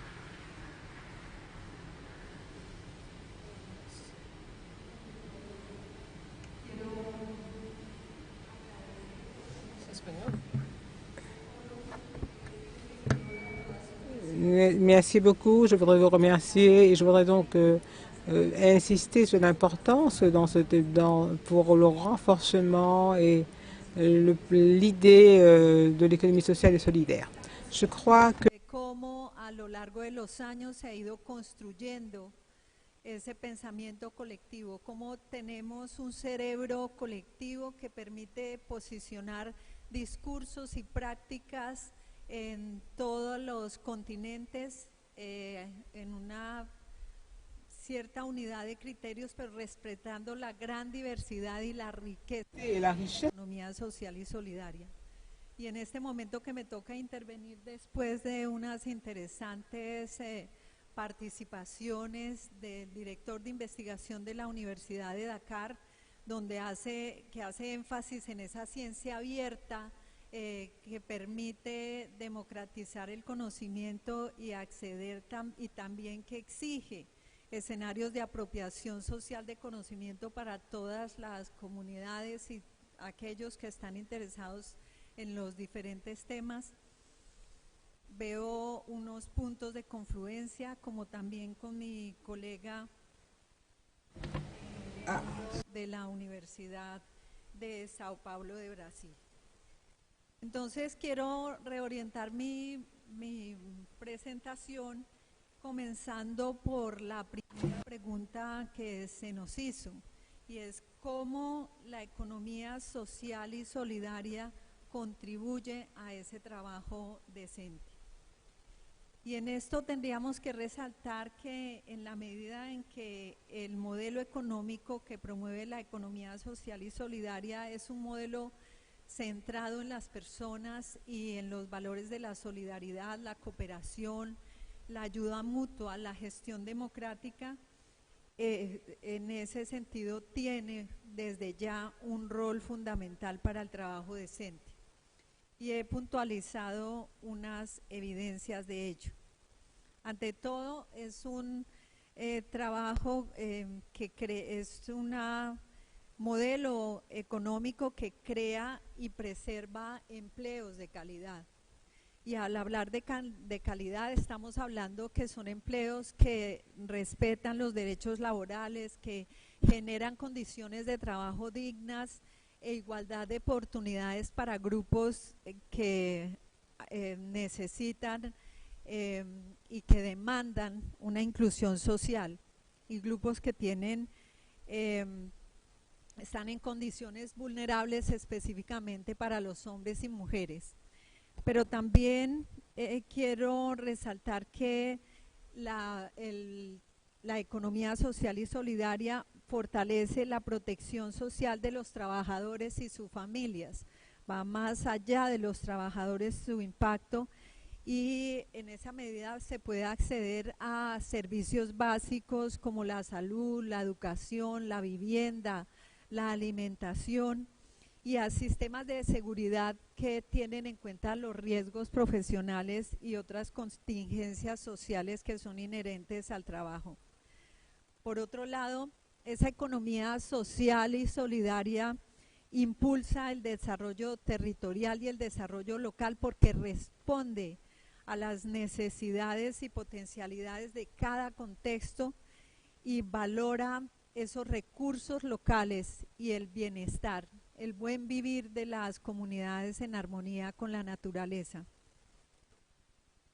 Merci beaucoup, je voudrais vous remercier et je voudrais donc insister sur l'importance pour le renforcement et l'idée de l'économie sociale et solidaire. Je crois que cómo a lo largo de los años se ha ido construyendo ese pensamiento colectivo, cómo tenemos un cerebro colectivo que permite posicionar discursos y prácticas en todos los continentes en una cierta unidad de criterios, pero respetando la gran diversidad y la riqueza de la economía social y solidaria. Y en este momento que me toca intervenir después de unas interesantes participaciones del director de investigación de la Universidad de Dakar, donde hace énfasis en esa ciencia abierta que permite democratizar el conocimiento y acceder y también que exige escenarios de apropiación social de conocimiento para todas las comunidades y aquellos que están interesados en los diferentes temas. Veo unos puntos de confluencia, como también con mi colega de la Universidad de Sao Paulo de Brasil. Entonces quiero reorientar mi presentación comenzando por la primera pregunta que se nos hizo, y es cómo la economía social y solidaria contribuye a ese trabajo decente. Y en esto tendríamos que resaltar que en la medida en que el modelo económico que promueve la economía social y solidaria es un modelo centrado en las personas y en los valores de la solidaridad, la cooperación, la ayuda mutua, la gestión democrática, en ese sentido tiene desde ya un rol fundamental para el trabajo decente. Y he puntualizado unas evidencias de ello. Ante todo, es un trabajo es un modelo económico que crea y preserva empleos de calidad. Y al hablar de calidad estamos hablando que son empleos que respetan los derechos laborales, que generan condiciones de trabajo dignas e igualdad de oportunidades para grupos que necesitan y que demandan una inclusión social, y grupos que están en condiciones vulnerables específicamente para los hombres y mujeres. Pero también quiero resaltar que la economía social y solidaria fortalece la protección social de los trabajadores y sus familias, va más allá de los trabajadores su impacto, y en esa medida se puede acceder a servicios básicos como la salud, la educación, la vivienda, la alimentación y a sistemas de seguridad que tienen en cuenta los riesgos profesionales y otras contingencias sociales que son inherentes al trabajo. Por otro lado, esa economía social y solidaria impulsa el desarrollo territorial y el desarrollo local porque responde a las necesidades y potencialidades de cada contexto y valora esos recursos locales y el bienestar, el buen vivir de las comunidades en armonía con la naturaleza.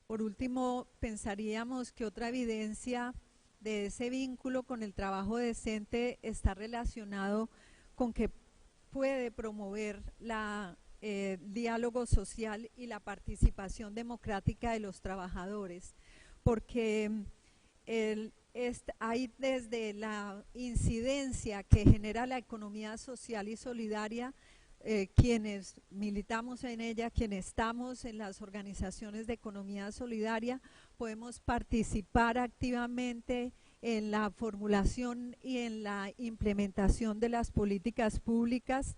Por último, pensaríamos que otra evidencia de ese vínculo con el trabajo decente está relacionado con que puede promover el diálogo social y la participación democrática de los trabajadores, porque hay desde la incidencia que genera la economía social y solidaria, quienes militamos en ella, quienes estamos en las organizaciones de economía solidaria, podemos participar activamente en la formulación y en la implementación de las políticas públicas,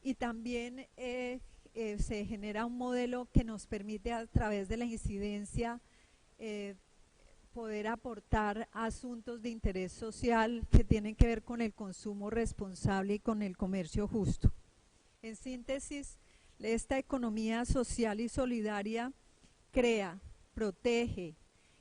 y también se genera un modelo que nos permite a través de la incidencia poder aportar asuntos de interés social que tienen que ver con el consumo responsable y con el comercio justo. En síntesis, esta economía social y solidaria crea, protege,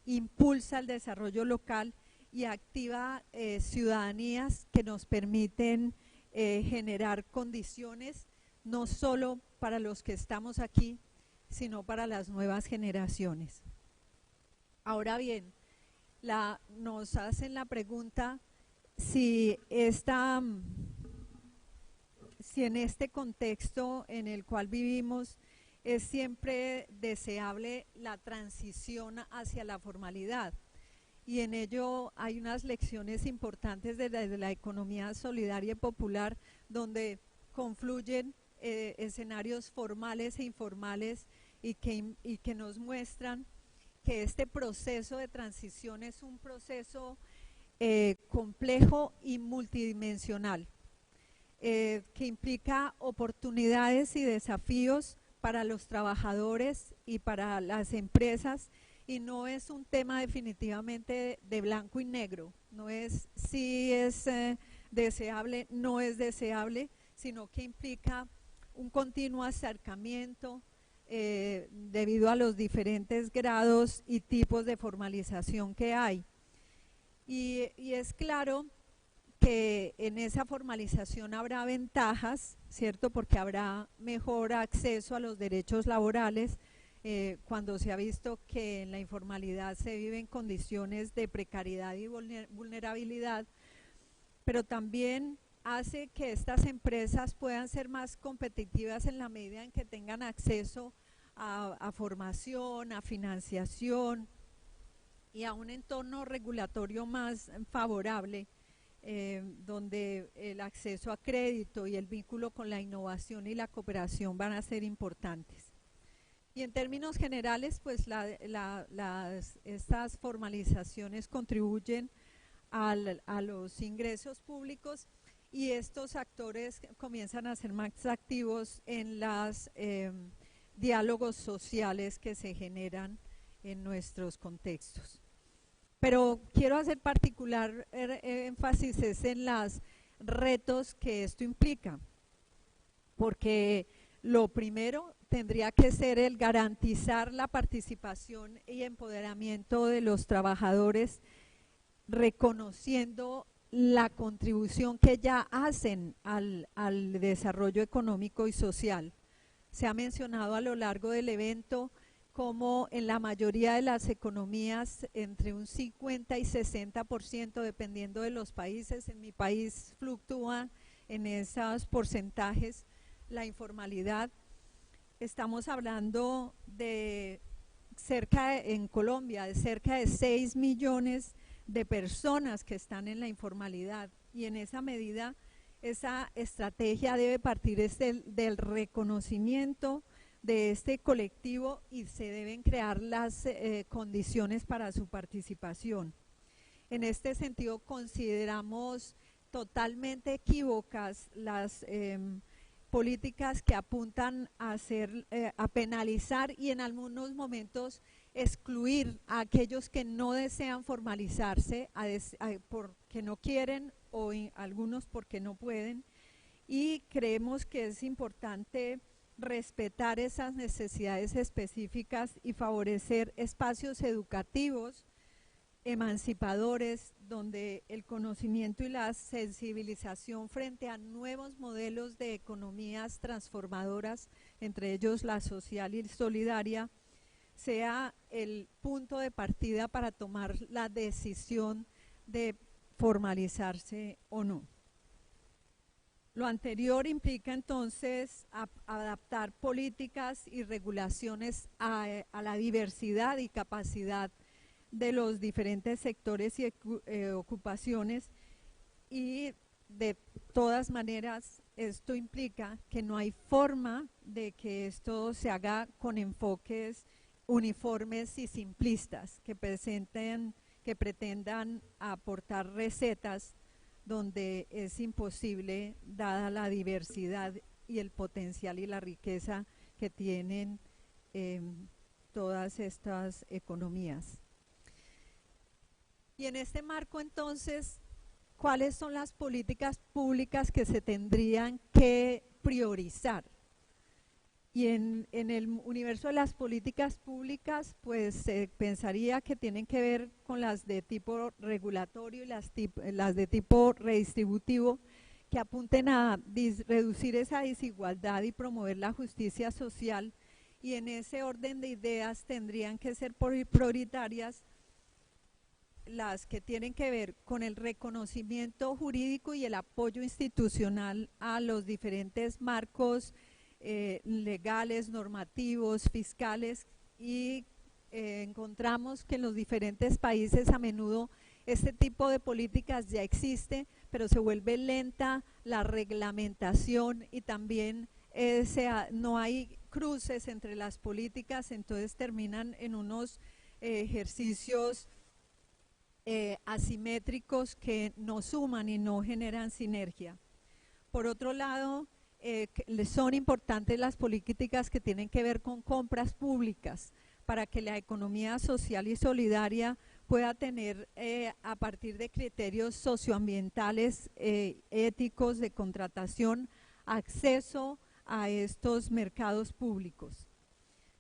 impulsa el desarrollo local y activa ciudadanías que nos permiten generar condiciones no solo para los que estamos aquí, sino para las nuevas generaciones. Ahora bien, nos hacen la pregunta si en este contexto en el cual vivimos es siempre deseable la transición hacia la formalidad. Y en ello hay unas lecciones importantes de la economía solidaria y popular, donde confluyen escenarios formales e informales y que nos muestran que este proceso de transición es un proceso complejo y multidimensional, que implica oportunidades y desafíos para los trabajadores y para las empresas, y no es un tema definitivamente de blanco y negro, no es si es deseable, no es deseable, sino que implica un continuo acercamiento debido a los diferentes grados y tipos de formalización que hay. Y es claro que en esa formalización habrá ventajas, ¿cierto? Porque habrá mejor acceso a los derechos laborales, cuando se ha visto que en la informalidad se viven condiciones de precariedad y vulnerabilidad, pero también hace que estas empresas puedan ser más competitivas en la medida en que tengan acceso a formación, a financiación y a un entorno regulatorio más favorable, donde el acceso a crédito y el vínculo con la innovación y la cooperación van a ser importantes. Y en términos generales, pues estas formalizaciones contribuyen a los ingresos públicos, y estos actores comienzan a ser más activos en los diálogos sociales que se generan en nuestros contextos. Pero quiero hacer particular énfasis en los retos que esto implica, porque lo primero tendría que ser el garantizar la participación y empoderamiento de los trabajadores, reconociendo la contribución que ya hacen al desarrollo económico y social. Se ha mencionado a lo largo del evento como en la mayoría de las economías entre un 50 y 60%, dependiendo de los países. En mi país fluctúa en esos porcentajes la informalidad. Estamos hablando de en Colombia, de cerca de 6 millones de personas que están en la informalidad, y en esa medida esa estrategia debe partir del reconocimiento de este colectivo y se deben crear las condiciones para su participación. En este sentido, consideramos totalmente equívocas las políticas que apuntan a penalizar y en algunos momentos excluir a aquellos que no desean formalizarse, porque no quieren o algunos porque no pueden, y creemos que es importante respetar esas necesidades específicas y favorecer espacios educativos emancipadores donde el conocimiento y la sensibilización frente a nuevos modelos de economías transformadoras, entre ellos la social y solidaria, sea el punto de partida para tomar la decisión de formalizarse o no. Lo anterior implica entonces adaptar políticas y regulaciones a la diversidad y capacidad de los diferentes sectores y ocupaciones, y de todas maneras esto implica que no hay forma de que esto se haga con enfoques uniformes y simplistas que pretendan aportar recetas donde es imposible dada la diversidad y el potencial y la riqueza que tienen todas estas economías. Y en este marco entonces, ¿cuáles son las políticas públicas que se tendrían que priorizar? Y en el universo de las políticas públicas, pues se pensaría que tienen que ver con las de tipo regulatorio y las de tipo redistributivo, que apunten a reducir esa desigualdad y promover la justicia social, y en ese orden de ideas tendrían que ser prioritarias las que tienen que ver con el reconocimiento jurídico y el apoyo institucional a los diferentes marcos legales, normativos, fiscales, y encontramos que en los diferentes países a menudo este tipo de políticas ya existe, pero se vuelve lenta la reglamentación y también no hay cruces entre las políticas, entonces terminan en unos ejercicios asimétricos que no suman y no generan sinergia. Por otro lado, son importantes las políticas que tienen que ver con compras públicas para que la economía social y solidaria pueda tener, a partir de criterios socioambientales, éticos de contratación, acceso a estos mercados públicos.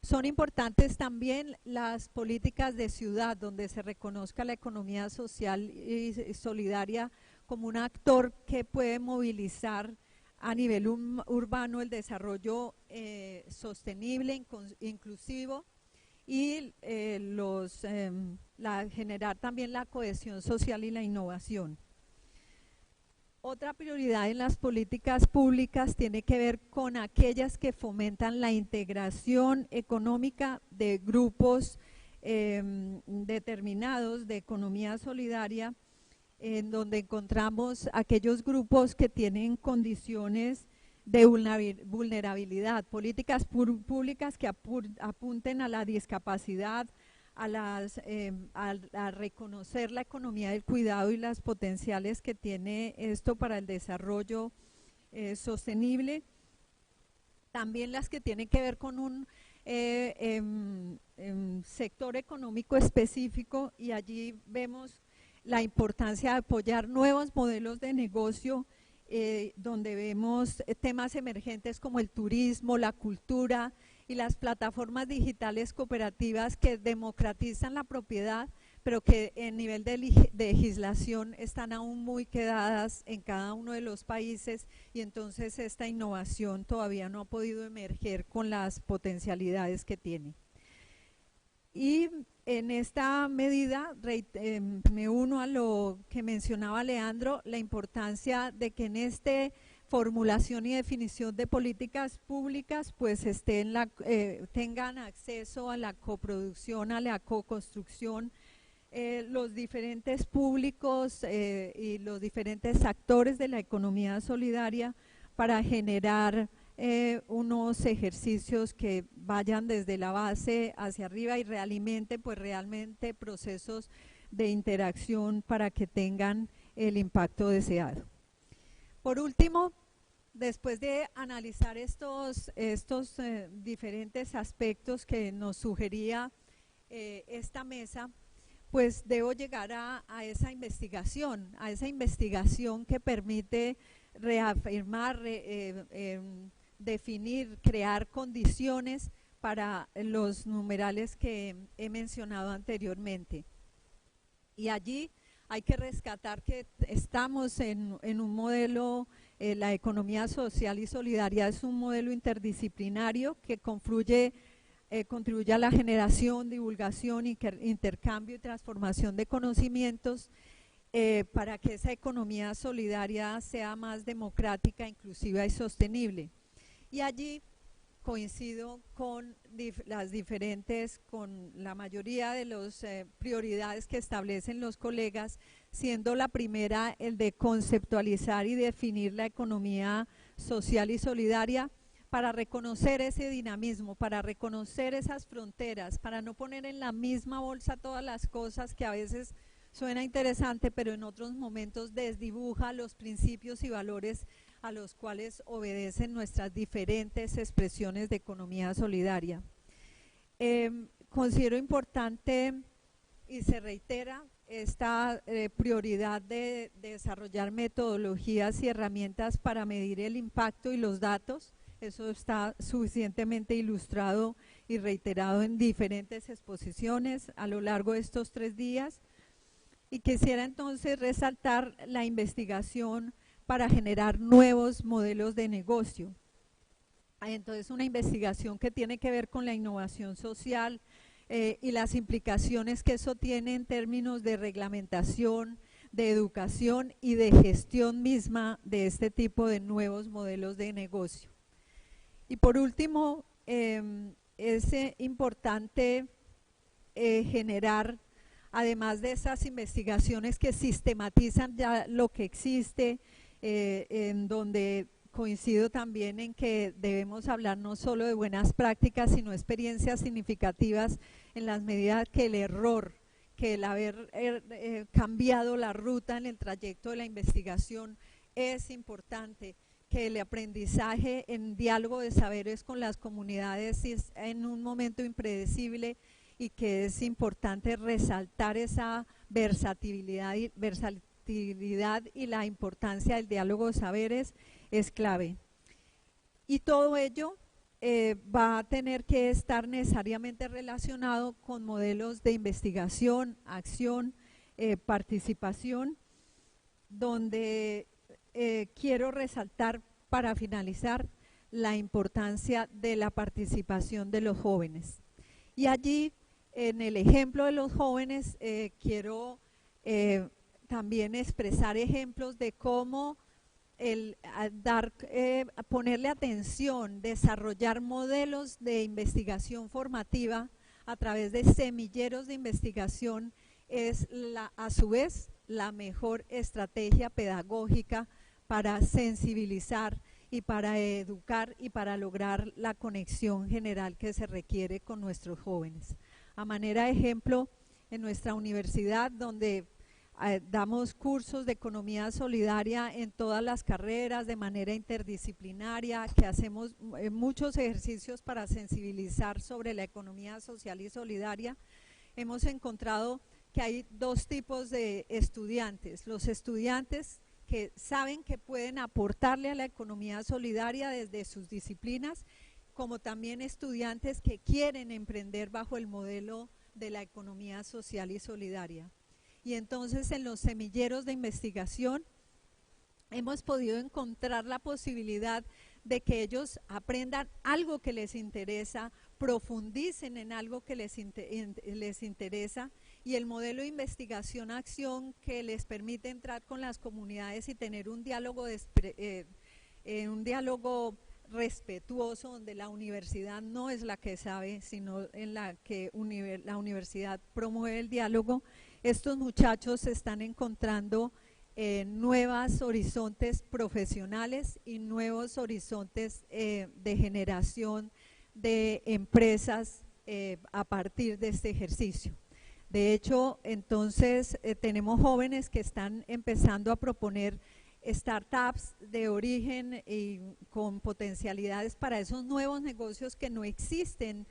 Son importantes también las políticas de ciudad, donde se reconozca la economía social y solidaria como un actor que puede movilizar a nivel urbano el desarrollo sostenible, inclusivo, y generar también la cohesión social y la innovación. Otra prioridad en las políticas públicas tiene que ver con aquellas que fomentan la integración económica de grupos determinados de economía solidaria, en donde encontramos aquellos grupos que tienen condiciones de vulnerabilidad, políticas públicas que apunten a la discapacidad, a reconocer la economía del cuidado y las potenciales que tiene esto para el desarrollo sostenible. También las que tienen que ver con un sector económico específico, y allí vemos la importancia de apoyar nuevos modelos de negocio, donde vemos temas emergentes como el turismo, la cultura y las plataformas digitales cooperativas que democratizan la propiedad, pero que en nivel de legislación están aún muy quedadas en cada uno de los países, y entonces esta innovación todavía no ha podido emerger con las potencialidades que tiene. Y en esta medida me uno a lo que mencionaba Leandro, la importancia de que en esta formulación y definición de políticas públicas pues tengan acceso a la coproducción, a la coconstrucción, los diferentes públicos y los diferentes actores de la economía solidaria, para generar unos ejercicios que vayan desde la base hacia arriba y realmente, pues realmente procesos de interacción para que tengan el impacto deseado. Por último, después de analizar estos diferentes aspectos que nos sugería esta mesa, pues debo llegar a esa investigación que permite reafirmar, definir, crear condiciones para los numerales que he mencionado anteriormente. Y allí hay que rescatar que estamos en un modelo, la economía social y solidaria es un modelo interdisciplinario que contribuye a la generación, divulgación, intercambio y transformación de conocimientos para que esa economía solidaria sea más democrática, inclusiva y sostenible. Y allí coincido con con la mayoría de las prioridades que establecen los colegas, siendo la primera el de conceptualizar y definir la economía social y solidaria para reconocer ese dinamismo, para reconocer esas fronteras, para no poner en la misma bolsa todas las cosas que a veces suena interesante, pero en otros momentos desdibuja los principios y valores a los cuales obedecen nuestras diferentes expresiones de economía solidaria. Considero importante y se reitera esta prioridad de desarrollar metodologías y herramientas para medir el impacto y los datos. Eso está suficientemente ilustrado y reiterado en diferentes exposiciones a lo largo de estos 3 días. Y quisiera entonces resaltar la investigación para generar nuevos modelos de negocio. Entonces, una investigación que tiene que ver con la innovación social y las implicaciones que eso tiene en términos de reglamentación, de educación y de gestión misma de este tipo de nuevos modelos de negocio. Y por último, es importante generar, además de esas investigaciones que sistematizan ya lo que existe, en donde coincido también en que debemos hablar no solo de buenas prácticas, sino experiencias significativas en las medidas que el error, que el haber cambiado la ruta en el trayecto de la investigación es importante, que el aprendizaje en diálogo de saberes con las comunidades es en un momento impredecible y que es importante resaltar esa versatilidad y la importancia del diálogo de saberes es clave. Y todo ello va a tener que estar necesariamente relacionado con modelos de investigación, acción, participación, donde quiero resaltar para finalizar la importancia de la participación de los jóvenes. Y allí, en el ejemplo de los jóvenes, quiero también expresar ejemplos de cómo ponerle atención, desarrollar modelos de investigación formativa a través de semilleros de investigación es a su vez la mejor estrategia pedagógica para sensibilizar y para educar y para lograr la conexión general que se requiere con nuestros jóvenes. A manera de ejemplo, en nuestra universidad, donde damos cursos de economía solidaria en todas las carreras de manera interdisciplinaria, que hacemos muchos ejercicios para sensibilizar sobre la economía social y solidaria, hemos encontrado que hay 2 tipos de estudiantes. Los estudiantes que saben que pueden aportarle a la economía solidaria desde sus disciplinas, como también estudiantes que quieren emprender bajo el modelo de la economía social y solidaria. Y entonces en los semilleros de investigación hemos podido encontrar la posibilidad de que ellos aprendan algo que les interesa, profundicen en algo que les interesa, y el modelo de investigación-acción que les permite entrar con las comunidades y tener un diálogo respetuoso, donde la universidad no es la que sabe, sino en la que la universidad promueve el diálogo. Estos muchachos se están encontrando nuevos horizontes profesionales y nuevos horizontes de generación de empresas a partir de este ejercicio. De hecho, entonces tenemos jóvenes que están empezando a proponer startups de origen y con potencialidades para esos nuevos negocios que no existen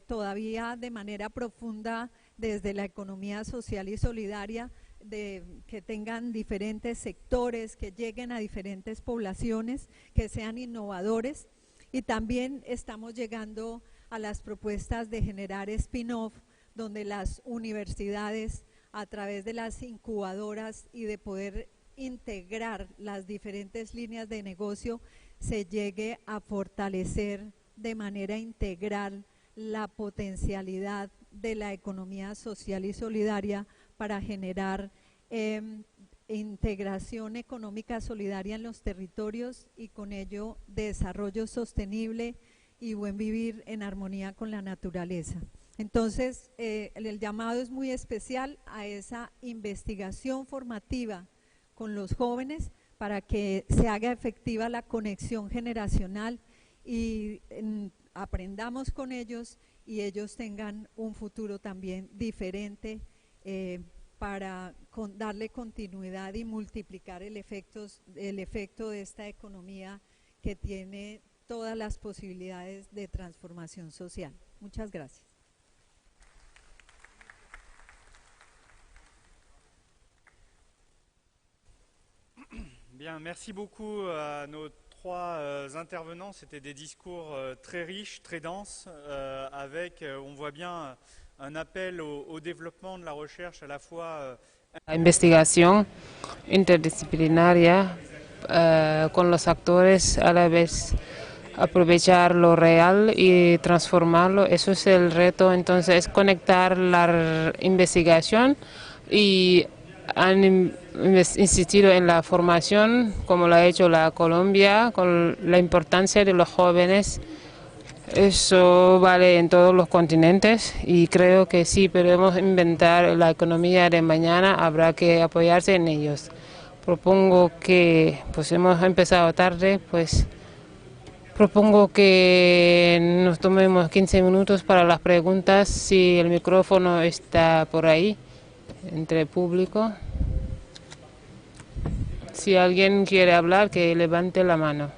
todavía de manera profunda desde la economía social y solidaria, que tengan diferentes sectores, que lleguen a diferentes poblaciones, que sean innovadores. Y también estamos llegando a las propuestas de generar spin-off, donde las universidades, a través de las incubadoras y de poder integrar las diferentes líneas de negocio, se llegue a fortalecer de manera integral la potencialidad de la economía social y solidaria para generar integración económica solidaria en los territorios y con ello desarrollo sostenible y buen vivir en armonía con la naturaleza. Entonces, el llamado es muy especial a esa investigación formativa con los jóvenes para que se haga efectiva la conexión generacional y aprendamos con ellos y ellos tengan un futuro también diferente para darle continuidad y multiplicar el efecto de esta economía que tiene todas las posibilidades de transformación social. Muchas gracias. Bien, merci beaucoup à nos trois intervenants. C'était des discours très riches, très denses, avec, on voit bien, un appel au développement de la recherche à la fois. La investigación interdisciplinaria con los actores, a la vez aprovechar lo real y transformarlo. Eso es el reto. Entonces, conectar la investigación y han insistido en la formación, como lo ha hecho la Colombia, con la importancia de los jóvenes. Eso vale en todos los continentes y creo que sí podemos inventar la economía de mañana, habrá que apoyarse en ellos. Propongo que, pues hemos empezado tarde, pues propongo que nos tomemos 15 minutos para las preguntas, si el micrófono está por ahí, entre el público. Si alguien quiere hablar, que levante la mano.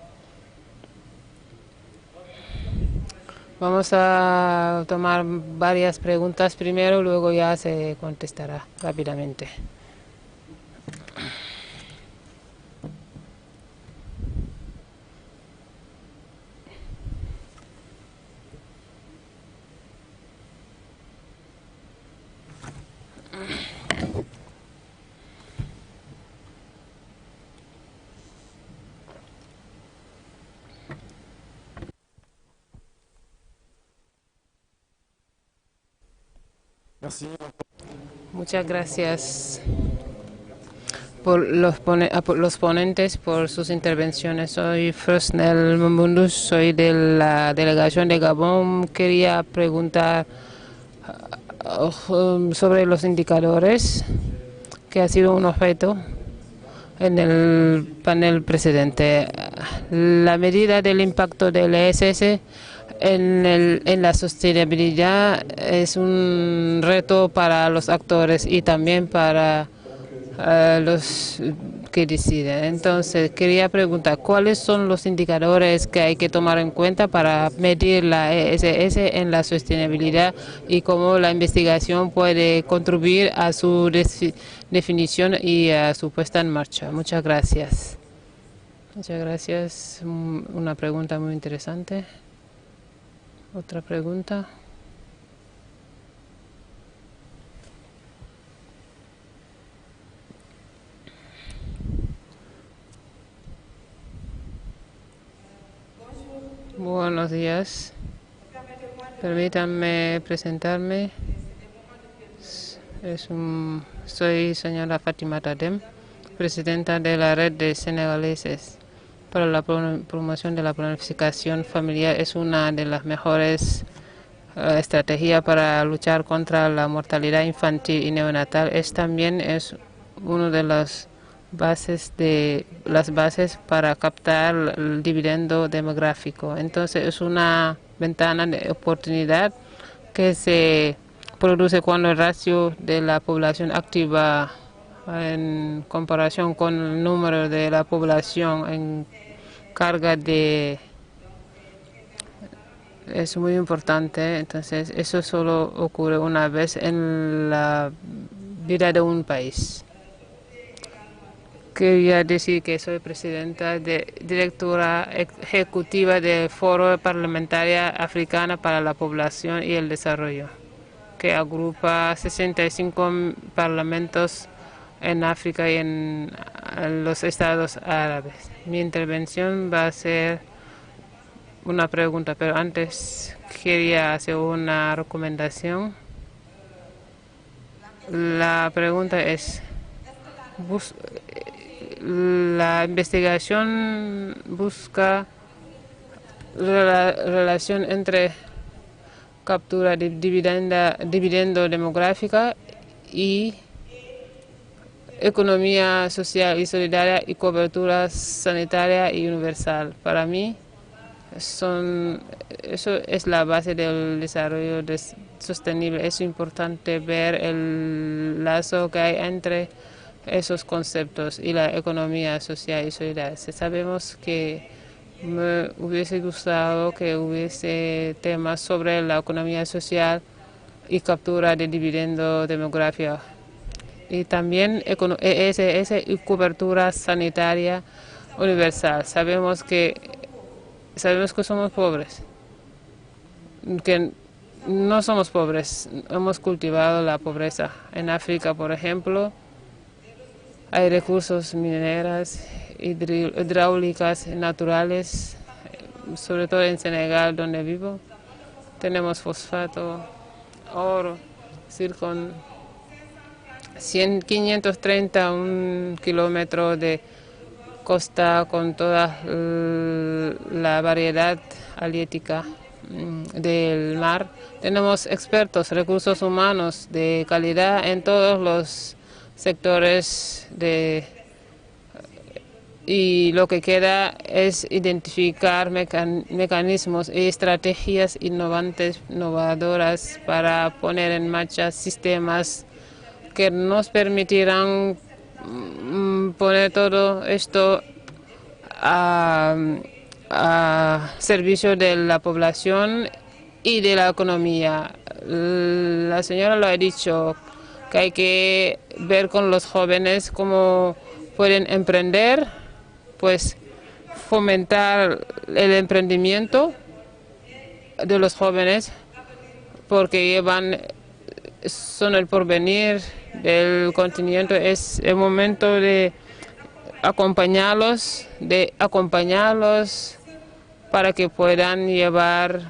Vamos a tomar varias preguntas primero, luego ya se contestará rápidamente. Muchas gracias por los ponentes por sus intervenciones. Soy Fresnel Mundus, soy de la delegación de Gabón. Quería preguntar sobre los indicadores, que ha sido un objeto en el panel precedente. La medida del impacto del ESS en la sostenibilidad es un reto para los actores y también para los que deciden. Entonces, quería preguntar, ¿cuáles son los indicadores que hay que tomar en cuenta para medir la ESS en la sostenibilidad y cómo la investigación puede contribuir a su definición y a su puesta en marcha? Muchas gracias. Muchas gracias. Una pregunta muy interesante. Otra pregunta. Buenos días. Permítanme presentarme. Soy señora Fátima Tadem, presidenta de la Red de Senegaleses para la promoción de la planificación familiar. Es una de las mejores estrategias para luchar contra la mortalidad infantil y neonatal. También es uno de los las bases para captar el dividendo demográfico. Entonces es una ventana de oportunidad que se produce cuando el ratio de la población activa en comparación con el número de la población en carga es muy importante. Entonces eso solo ocurre una vez en la vida de un país. Quería decir que soy presidenta directora ejecutiva del Foro Parlamentaria Africana para la Población y el Desarrollo, que agrupa 65 parlamentos en África y en los estados árabes. Mi intervención va a ser una pregunta, pero antes quería hacer una recomendación. La pregunta es, la investigación busca la relación entre captura de dividendo demográfica y economía social y solidaria y cobertura sanitaria y universal. Para mí, eso es la base del desarrollo sostenible. Es importante ver el lazo que hay entre esos conceptos y la economía social y solidaria. Sabemos que me hubiese gustado que hubiese temas sobre la economía social y captura de dividendo demográfico. Y también ESS y cobertura sanitaria universal. Sabemos que somos pobres, que no somos pobres, hemos cultivado la pobreza. En África, por ejemplo, hay recursos mineros, hidráulicas, naturales, sobre todo en Senegal, donde vivo. Tenemos fosfato, oro, zircon, 531 kilómetros de costa con toda la variedad haliética del mar. Tenemos expertos, recursos humanos de calidad en todos los sectores y lo que queda es identificar mecanismos y estrategias innovadoras para poner en marcha sistemas que nos permitirán poner todo esto a servicio de la población y de la economía. La señora lo ha dicho, que hay que ver con los jóvenes cómo pueden emprender, pues fomentar el emprendimiento de los jóvenes, porque son el porvenir del continente. Es el momento de acompañarlos para que puedan llevar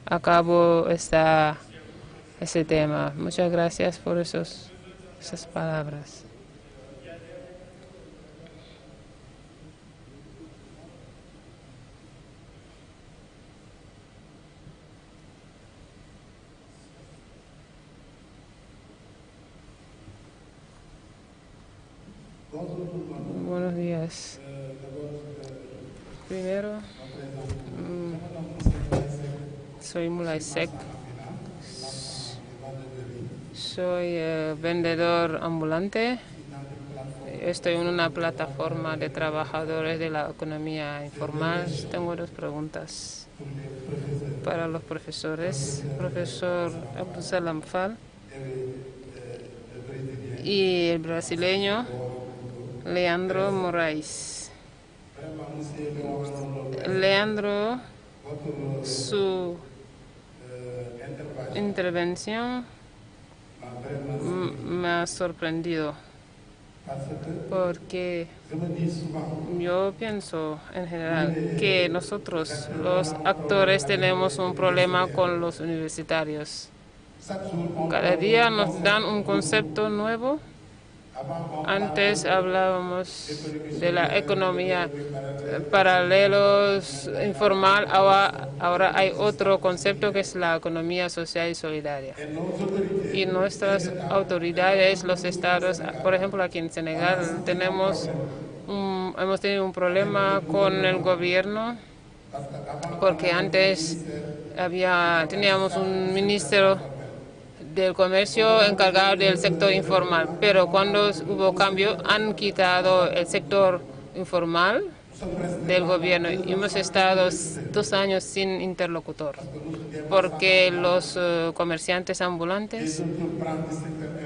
a cabo ese tema. Muchas gracias por esas palabras. Buenos días. Primero, soy Mulay Sek. Soy vendedor ambulante. Estoy en una plataforma de trabajadores de la economía informal. Tengo dos preguntas para los profesores. Profesor Abdusalam Fall y el brasileño Leandro Moraes. Leandro, su intervención me ha sorprendido, porque yo pienso en general que nosotros, los actores, tenemos un problema con los universitarios. Cada día nos dan un concepto nuevo Antes hablábamos de la economía paralelos, informal, ahora hay otro concepto que es la economía social y solidaria. Y nuestras autoridades, los estados, por ejemplo aquí en Senegal, hemos tenido un problema con el gobierno porque antes teníamos un ministro del comercio encargado del sector informal, pero cuando hubo cambio han quitado el sector informal del gobierno y hemos estado 2 años sin interlocutor porque los comerciantes ambulantes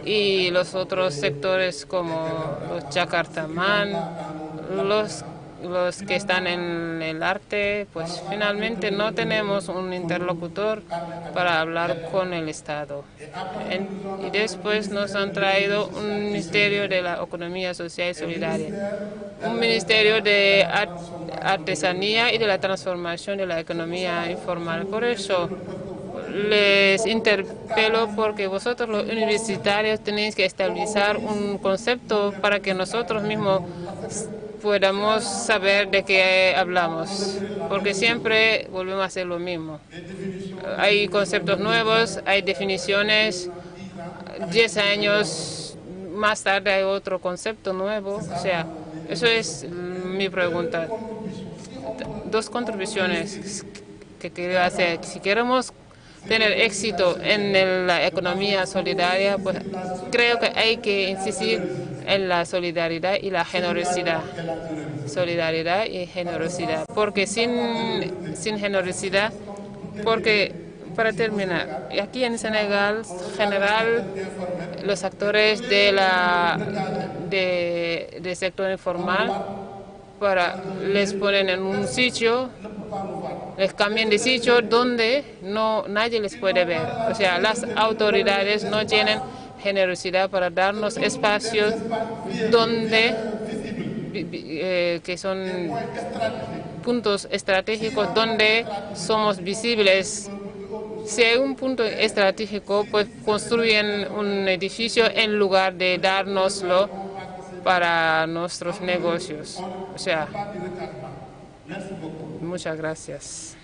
y los otros sectores como los chacartamán, los que están en el arte, pues finalmente no tenemos un interlocutor para hablar con el Estado. Y después nos han traído un ministerio de la economía social y solidaria, un ministerio de artesanía y de la transformación de la economía informal. Por eso les interpelo porque vosotros los universitarios tenéis que estabilizar un concepto para que nosotros mismos podamos saber de qué hablamos, porque siempre volvemos a hacer lo mismo. Hay conceptos nuevos, hay definiciones, 10 años más tarde hay otro concepto nuevo, o sea, eso es mi pregunta. 2 contribuciones que quería hacer. Si queremos tener éxito en la economía solidaria, pues creo que hay que insistir en la solidaridad y la generosidad. Solidaridad y generosidad, porque sin generosidad, porque para terminar, aquí en Senegal, en general, los actores del sector informal les ponen en un sitio, les cambian de sitio donde nadie les puede ver. O sea, las autoridades no tienen generosidad para darnos espacios que son puntos estratégicos donde somos visibles. Si hay un punto estratégico, pues construyen un edificio en lugar de dárnoslo para nuestros negocios. O sea, muchas gracias.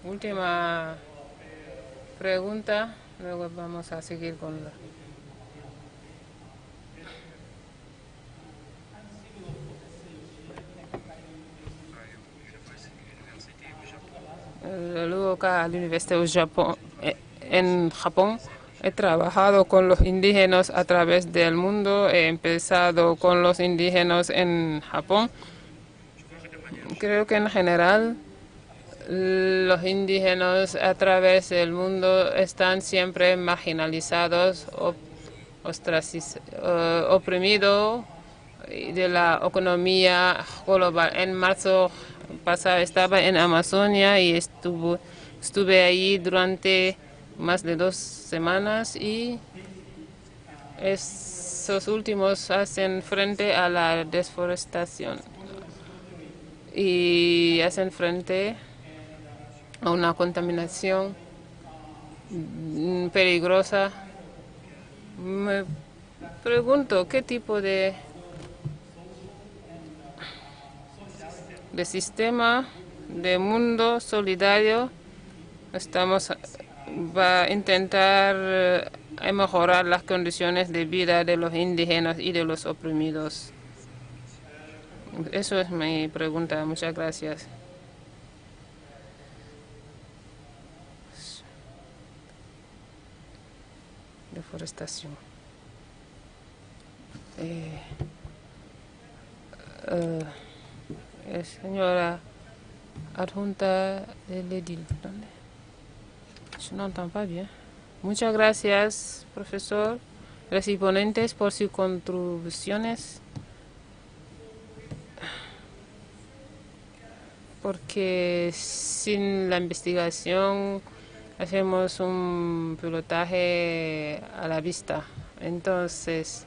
Última pregunta, luego vamos a seguir con la... Luego acá a la Universidad en Japón he trabajado con los indígenas a través del mundo. He empezado con los indígenas en Japón. Creo que en general los indígenas a través del mundo están siempre marginalizados, oprimidos de la economía global. En marzo pasado estaba en Amazonia y estuve ahí durante más de 2 semanas y esos últimos hacen frente a la deforestación y hacen frente a una contaminación peligrosa. Me pregunto qué tipo de sistema de mundo solidario va a intentar mejorar las condiciones de vida de los indígenas y de los oprimidos. Eso es mi pregunta. Muchas gracias. Deforestación. Señora adjunta del edil, ¿dónde? Je n'entends pas bien. Muchas gracias, profesor, los ponentes por sus contribuciones. Porque sin la investigación hacemos un pilotaje a la vista. Entonces,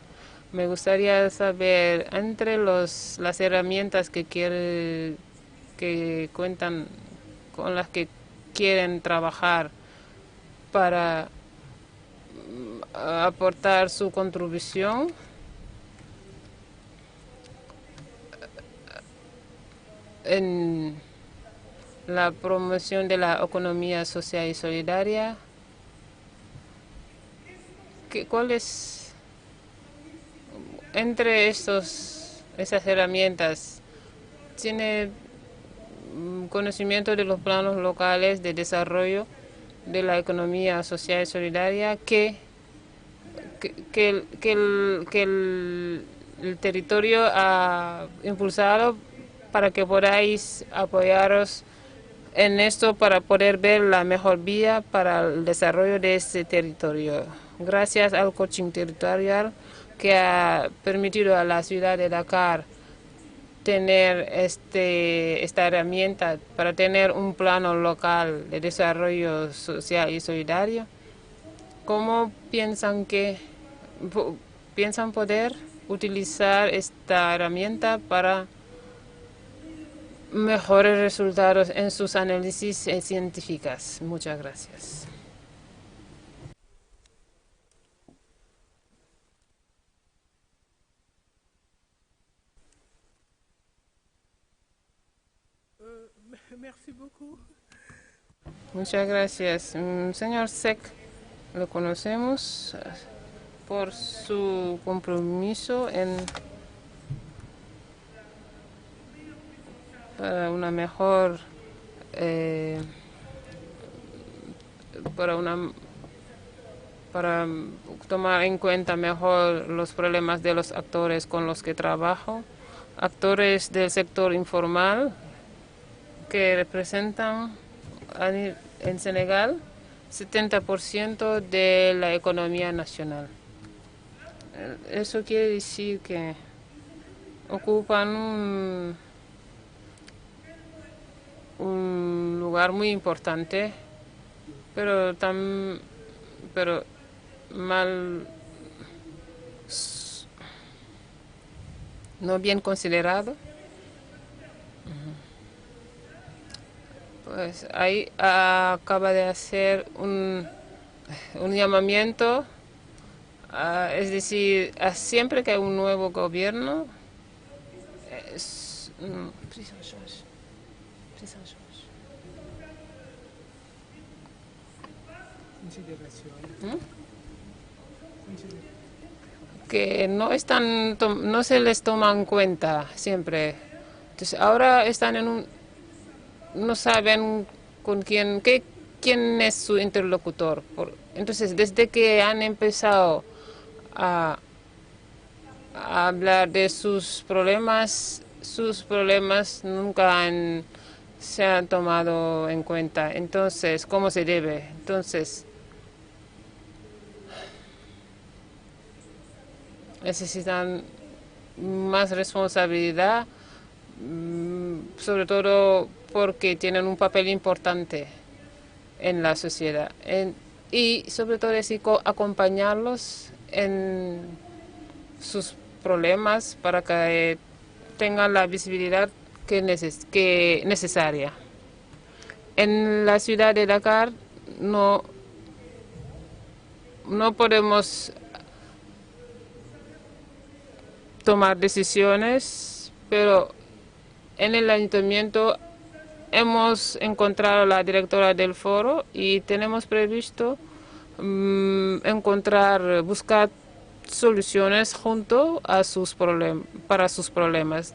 me gustaría saber, entre las herramientas que cuentan, con las que quieren trabajar para aportar su contribución en la promoción de la economía social y solidaria. ¿Cuál es entre esas herramientas? ¿Tiene conocimiento de los planos locales de desarrollo de la economía social y solidaria que el territorio ha impulsado para que podáis apoyaros en esto para poder ver la mejor vía para el desarrollo de este territorio? Gracias al coaching territorial que ha permitido a la ciudad de Dakar tener esta herramienta para tener un plano local de desarrollo social y solidario. ¿Cómo piensan poder utilizar esta herramienta para mejores resultados en sus análisis científicas? Muchas gracias. Muchas gracias. Señor Sek, lo conocemos por su compromiso para una mejor para tomar en cuenta mejor los problemas de los actores con los que trabajo, actores del sector informal que representan en Senegal 70% de la economía nacional. Eso quiere decir que ocupan un lugar muy importante, pero no bien considerado. Pues ahí acaba de hacer un llamamiento, es decir, siempre que hay un nuevo gobierno, que no se les toma en cuenta siempre. Entonces ahora están no saben con quién es su interlocutor. Entonces, desde que han empezado a hablar de sus problemas nunca se han tomado en cuenta. Entonces, ¿cómo se debe? Entonces, necesitan más responsabilidad, sobre todo porque tienen un papel importante en la sociedad. Y sobre todo es acompañarlos en sus problemas para que tengan la visibilidad que necesaria. En la ciudad de Dakar no podemos tomar decisiones, pero en el ayuntamiento hemos encontrado a la directora del foro y tenemos previsto buscar soluciones junto a para sus problemas.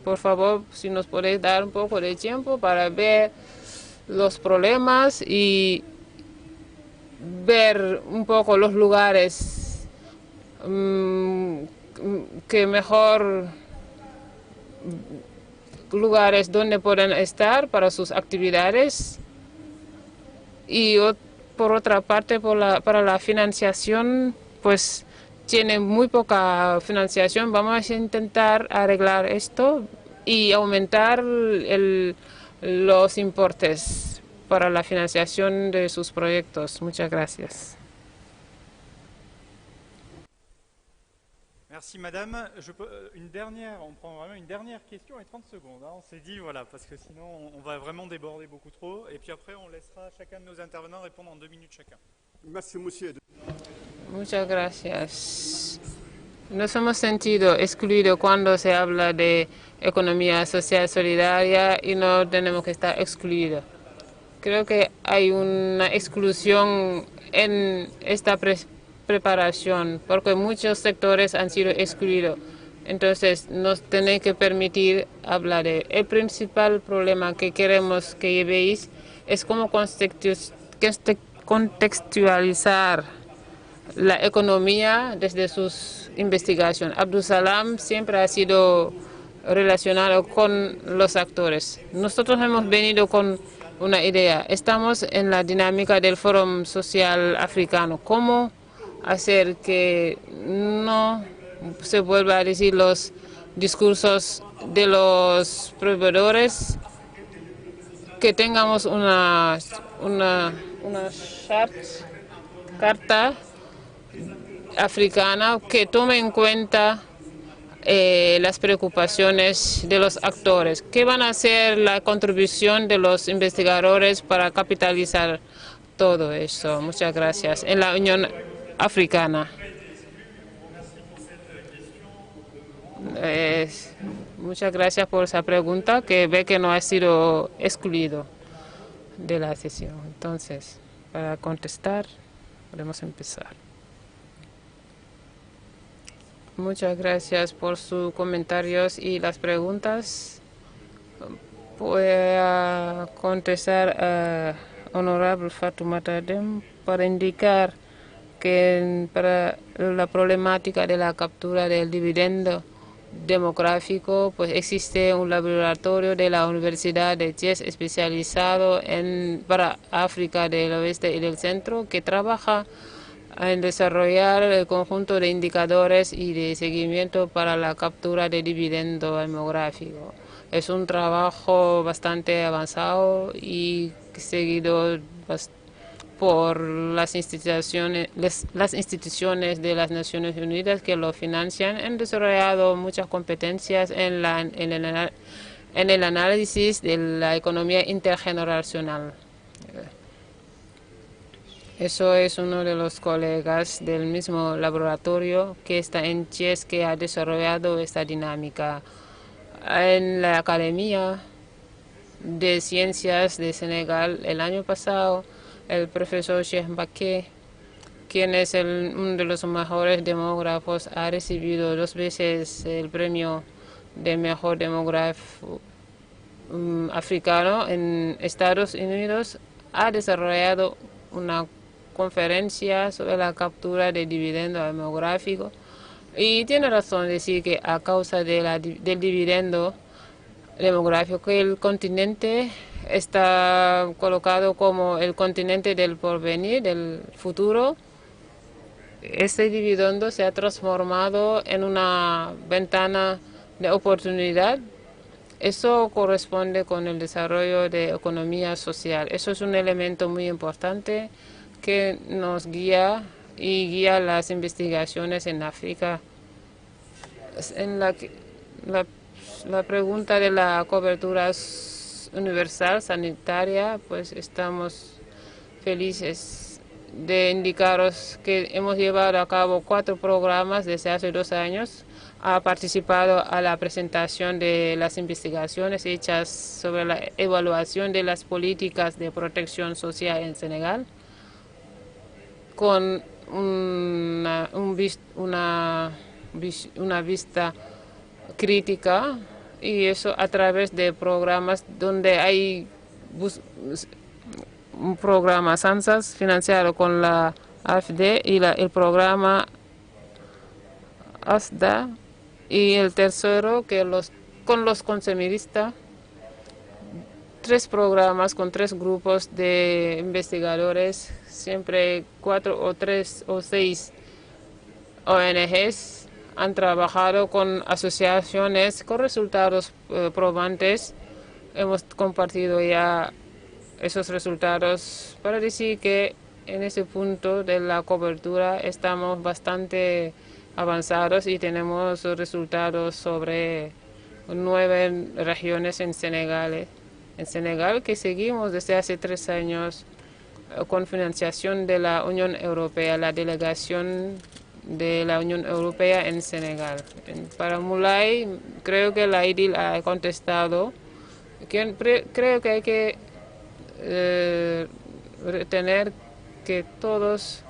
Por favor, si nos podéis dar un poco de tiempo para ver los problemas y ver un poco los lugares lugares donde pueden estar para sus actividades. Y por otra parte, para la financiación, pues tiene muy poca financiación. Vamos a intentar arreglar esto y aumentar los importes para la financiación de sus proyectos. Muchas gracias. Merci madame. On prend vraiment une dernière question et 30 secondes. Hein. On s'est dit, voilà, parce que sinon on va vraiment déborder beaucoup trop. Et puis après, on laissera chacun de nos intervenants répondre en 2 minutes chacun. Merci, monsieur. Muchas gracias. Nos hemos sentido excluidos cuando se habla de economía social solidaria y no tenemos que estar excluidos. Creo que hay una exclusión en esta preparación porque muchos sectores han sido excluidos. Entonces nos tiene que permitir hablar de el principal problema que queremos que llevéis es cómo contextualizar la economía desde sus investigaciones. Abdul Salam siempre ha sido relacionado con los actores. Nosotros hemos venido con una idea. Estamos en la dinámica del Foro Social Africano. ¿Cómo hacer que no se vuelva a decir los discursos de los proveedores? Que tengamos una carta africana que tome en cuenta las preocupaciones de los actores. ¿Qué van a hacer la contribución de los investigadores para capitalizar todo eso? Muchas gracias. En la Unión Africana. Muchas gracias por esa pregunta, que ve que no ha sido excluido de la sesión. Entonces, para contestar, podemos empezar. Muchas gracias por sus comentarios y las preguntas. Voy a contestar a Honorable Fatoumata Dem para indicar que para la problemática de la captura del dividendo demográfico, pues existe un laboratorio de la Universidad de Thiès especializado para África del Oeste y del Centro que trabaja en desarrollar el conjunto de indicadores y de seguimiento para la captura de dividendo demográfico. Es un trabajo bastante avanzado y seguido por las instituciones de las Naciones Unidas que lo financian. Han desarrollado muchas competencias en el análisis de la economía intergeneracional. Eso es uno de los colegas del mismo laboratorio que está en Thiès que ha desarrollado esta dinámica. En la Academia de Ciencias de Senegal el año pasado, el profesor Cheikh Mbacké, quien es uno de los mejores demógrafos, ha recibido 2 veces el premio de mejor demógrafo africano en Estados Unidos, ha desarrollado una conferencia sobre la captura de dividendo demográfico y tiene razón de decir que a causa del dividendo demográfico el continente está colocado como el continente del porvenir, del futuro. Este dividendo se ha transformado en una ventana de oportunidad. Eso corresponde con el desarrollo de economía social. Eso es un elemento muy importante que nos guía y guía las investigaciones en África. En la pregunta de la cobertura universal sanitaria, pues estamos felices de indicaros que hemos llevado a cabo 4 programas desde hace 2 años. Ha participado a la presentación de las investigaciones hechas sobre la evaluación de las políticas de protección social en Senegal, con una vista crítica, y eso a través de programas donde hay un programa SANSAS financiado con la AFD y el programa ASDA, y el tercero que con los consumistas, 3 programas con 3 grupos de investigadores, siempre 4 o 3 o 6 ONGs han trabajado con asociaciones con resultados probantes. Hemos compartido ya esos resultados para decir que en ese punto de la cobertura estamos bastante avanzados y tenemos resultados sobre 9 regiones en Senegal. En Senegal, que seguimos desde hace 3 años con financiación de la Unión Europea, la delegación de la Unión Europea en Senegal. Para Moulay, creo que la IDIL ha contestado. Creo que hay que retener que todos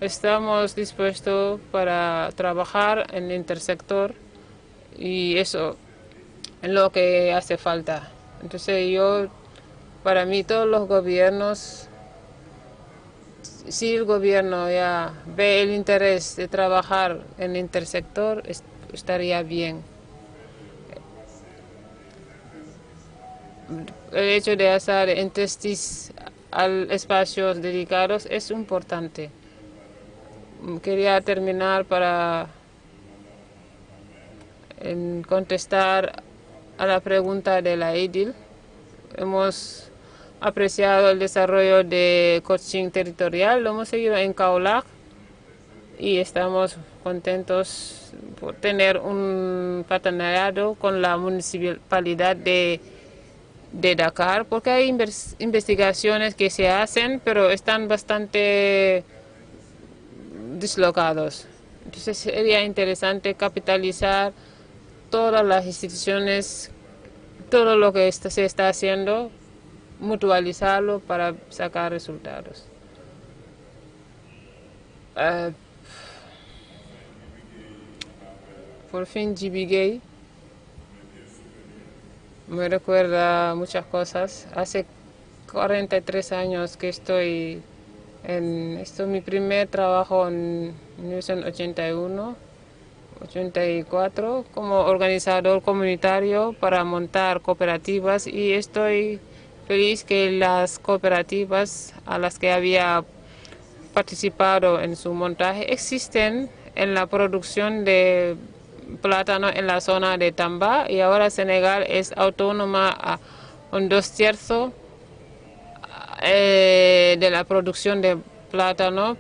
estamos dispuestos para trabajar en el intersector y eso es lo que hace falta. Entonces para mí todos los gobiernos, si el gobierno ya ve el interés de trabajar en el intersector, estaría bien. El hecho de hacer entidades a espacios dedicados es importante. Quería terminar para contestar a la pregunta de la IDIL. Hemos apreciado el desarrollo de coaching territorial, lo hemos seguido en Kaolack y estamos contentos por tener un partenariado con la municipalidad de Dakar, porque hay investigaciones que se hacen, pero están bastante dislocados. Entonces sería interesante capitalizar todas las instituciones, todo lo que se está haciendo, mutualizarlo para sacar resultados. Por fin Djibi Gueye me recuerda muchas cosas. Hace 43 años que estoy esto es mi primer trabajo en 1981, 84 como organizador comunitario para montar cooperativas y estoy feliz que las cooperativas a las que había participado en su montaje existen en la producción de plátano en la zona de Tamba y ahora Senegal es autónoma a un 2/3 de la producción de plátano.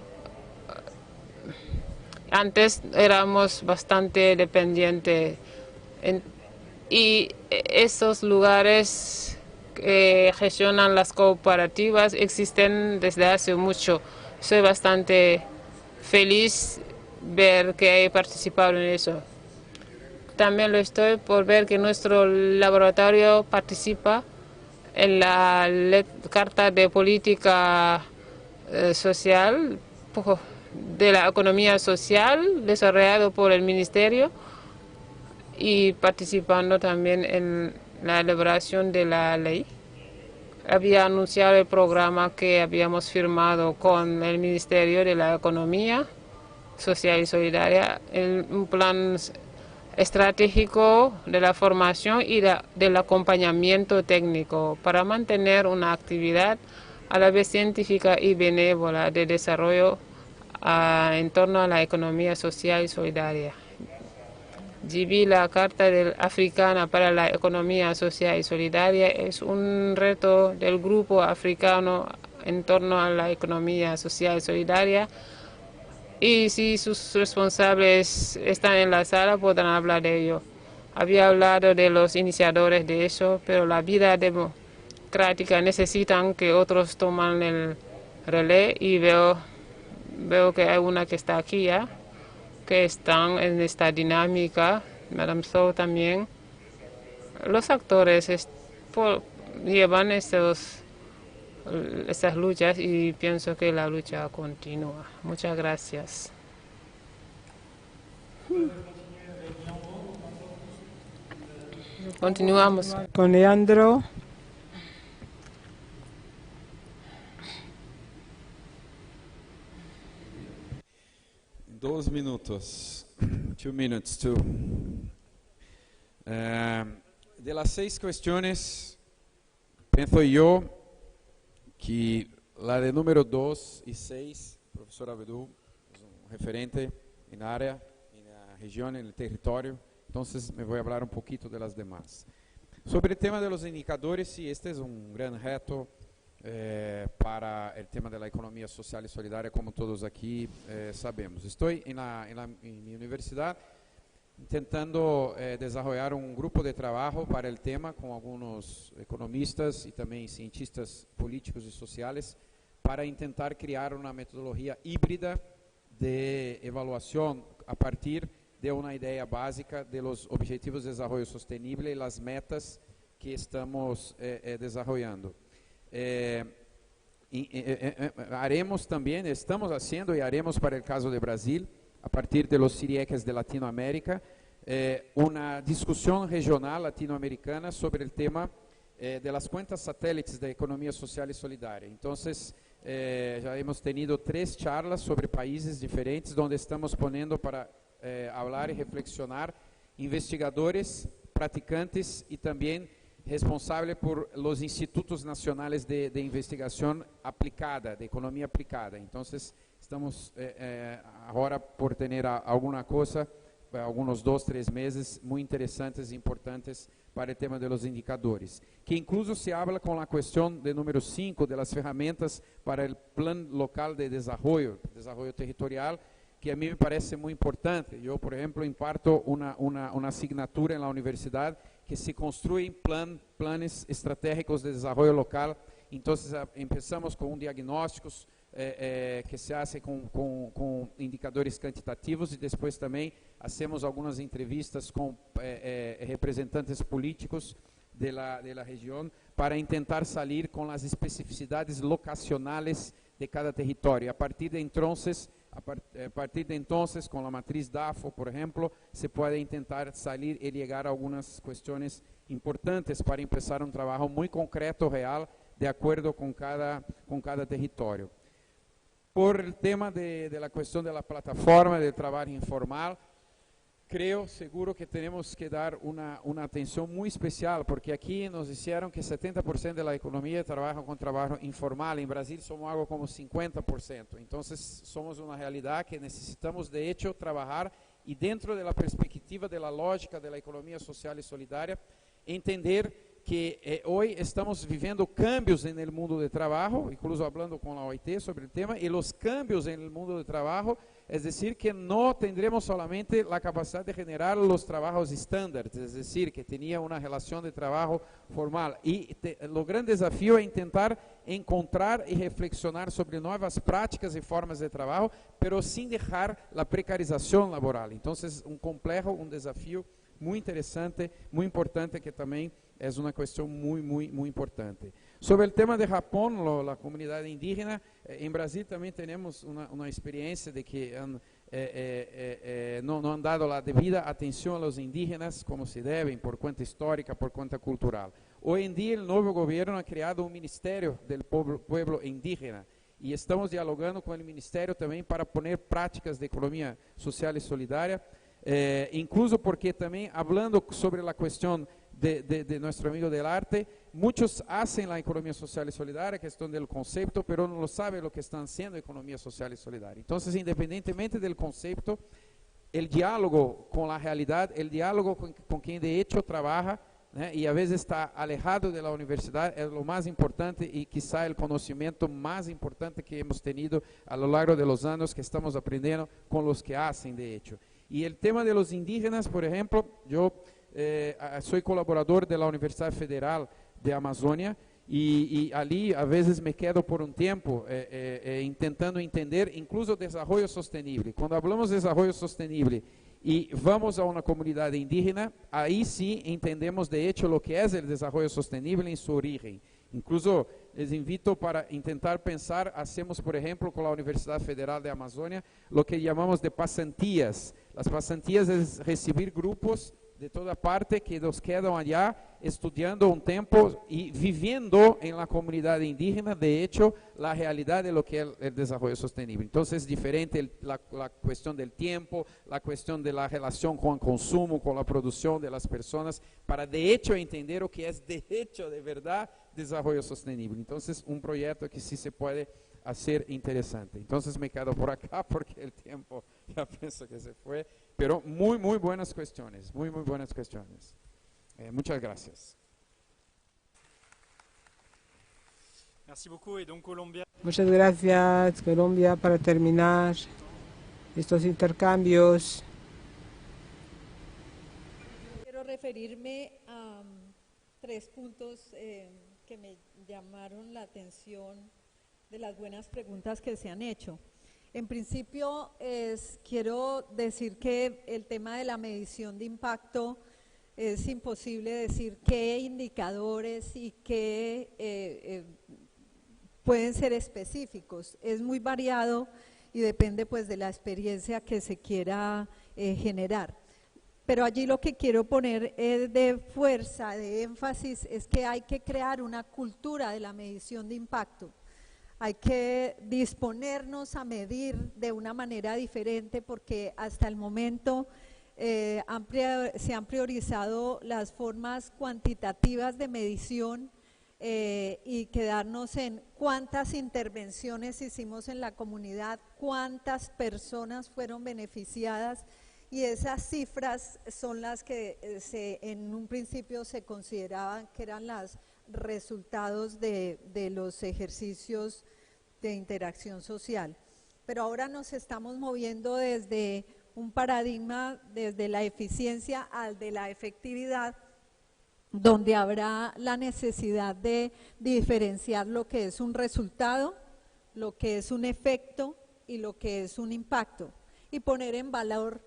Antes éramos bastante dependientes y esos lugares que gestionan las cooperativas existen desde hace mucho. Soy bastante feliz ver que he participado en eso. También lo estoy por ver que nuestro laboratorio participa en la Carta de Política Social de la Economía Social desarrollado por el Ministerio y participando también en la elaboración de la ley. Había anunciado el programa que habíamos firmado con el Ministerio de la Economía Social y Solidaria, un plan estratégico de la formación y del acompañamiento técnico para mantener una actividad a la vez científica y benévola de desarrollo en torno a la economía social y solidaria. Djibi, la Carta Africana para la Economía Social y Solidaria es un reto del grupo africano en torno a la economía social y solidaria. Y si sus responsables están en la sala, podrán hablar de ello. Había hablado de los iniciadores de eso, pero la vida democrática necesitan que otros toman el relé y veo que hay una que está aquí ya, que están en esta dinámica, Madame Sow también. Los actores llevan estas luchas y pienso que la lucha continúa. Muchas gracias. Continuamos. Con Leandro. Dos minutos. 2 minutes, too. De las 6 cuestiones, pienso yo que la de número 2 y 6, profesor Abedul, es un referente en área, en la región, en el territorio, entonces me voy a hablar un poquito de las demás. Sobre el tema de los indicadores, sí, este es un gran reto para el tema de la economía social y solidaria, como todos aquí sabemos. Estoy en mi universidad intentando desarrollar un grupo de trabajo para el tema con algunos economistas y también cientistas políticos y sociales para intentar crear una metodología híbrida de evaluación a partir de una idea básica de los Objetivos de Desarrollo Sostenible y las metas que estamos desarrollando. Haremos también, estamos haciendo y haremos para el caso de Brasil, a partir de los CIRIECs de Latinoamérica, una discusión regional latinoamericana sobre el tema de las cuentas satélites de economía social y solidaria. Entonces, ya hemos tenido 3 charlas sobre países diferentes, donde estamos poniendo para hablar y reflexionar investigadores, practicantes y también responsáveis por los institutos nacionales de investigación aplicada, de economía aplicada. Entonces, estamos agora por ter alguma coisa, alguns 2, 3 meses, muito interessantes e importantes para o tema de los indicadores, que incluso se habla com a questão de número 5 de las ferramentas para o Plan Local de Desarrollo Territorial, que a mim me parece muito importante. Eu, por exemplo, imparto uma asignatura na universidade que se construem planos estratégicos de desenvolvimento local. Então, começamos com diagnósticos que se fazem com indicadores quantitativos e depois também hacemos algumas entrevistas com representantes políticos da região para tentar sair com as especificidades locacionais de cada território. A partir de entonces, com a matriz DAFO, por exemplo, se pode tentar sair e chegar a algumas questões importantes para começar um trabalho muito concreto, real, de acordo com cada território. Por el tema de la cuestión de la plataforma de trabajo informal, seguro que tenemos que dar una atención muy especial, porque aquí nos dijeron que 70% de la economía trabaja con trabajo informal. En Brasil somos algo como 50%. Entonces somos una realidad que necesitamos de hecho trabajar, y dentro de la perspectiva de la lógica de la economía social y solidaria, entender que hoy estamos viviendo cambios en el mundo de trabajo, incluso hablando con la OIT sobre el tema, y los cambios en el mundo de trabajo, es decir, que no tendremos solamente la capacidad de generar los trabajos estándares, es decir, que tenía una relación de trabajo formal. Y lo gran desafío es intentar encontrar y reflexionar sobre nuevas prácticas y formas de trabajo, pero sin dejar la precarización laboral. Entonces, un complejo, un desafío muy interesante, muy importante, que también es una cuestión muy importante. Sobre el tema de Japón, la comunidad indígena, en Brasil también tenemos una experiencia de que no han dado la debida atención a los indígenas como se deben, por cuenta histórica, por cuenta cultural. Hoy en día el nuevo gobierno ha creado un ministerio del pueblo indígena, y estamos dialogando con el ministerio también para poner prácticas de economía social y solidaria, incluso porque también hablando sobre la cuestión de nuestro amigo del arte, muchos hacen la economía social y solidaria, cuestión del concepto, pero no lo saben lo que están haciendo economía social y solidaria. Entonces, independientemente del concepto, el diálogo con la realidad, el diálogo con quien de hecho trabaja, y a veces está alejado de la universidad, es lo más importante, y quizá el conocimiento más importante que hemos tenido a lo largo de los años, que estamos aprendiendo con los que hacen de hecho. Y el tema de los indígenas, por ejemplo, yo soy colaborador de la Universidad Federal de Amazonia, y allí a veces me quedo por un tiempo intentando entender incluso desarrollo sostenible. Cuando hablamos de desarrollo sostenible y vamos a una comunidad indígena, ahí sí entendemos de hecho lo que es el desarrollo sostenible en su origen. Incluso les invito para intentar pensar, hacemos por ejemplo con la Universidad Federal de Amazonia lo que llamamos de pasantías. Las pasantías es recibir grupos de toda parte que nos quedan allá estudiando un tiempo y viviendo en la comunidad indígena, de hecho, la realidad de lo que es el desarrollo sostenible. Entonces, es diferente la cuestión del tiempo, la cuestión de la relación con el consumo, con la producción de las personas, para de hecho entender lo que es de hecho, de verdad, desarrollo sostenible. Entonces, un proyecto que sí se puede hacer interesante. Entonces, me quedo por acá porque el tiempo ya pienso que se fue. Pero muy buenas cuestiones, muy buenas cuestiones. Muchas gracias. Merci beaucoup. Et donc Colombia. Muchas gracias, Colombia, para terminar estos intercambios. Quiero referirme a tres puntos que me llamaron la atención de las buenas preguntas que se han hecho. En principio, quiero decir que el tema de la medición de impacto es imposible decir qué indicadores y qué pueden ser específicos. Es muy variado y depende pues de la experiencia que se quiera generar. Pero allí lo que quiero poner de fuerza, de énfasis, es que hay que crear una cultura de la medición de impacto. Hay que disponernos a medir de una manera diferente porque hasta el momento se han priorizado las formas cuantitativas de medición y quedarnos en cuántas intervenciones hicimos en la comunidad, cuántas personas fueron beneficiadas, y esas cifras son las que en un principio se consideraban que eran los resultados de los ejercicios de interacción social. Pero ahora nos estamos moviendo desde un paradigma, desde la eficiencia al de la efectividad, donde habrá la necesidad de diferenciar lo que es un resultado, lo que es un efecto y lo que es un impacto, y poner en valor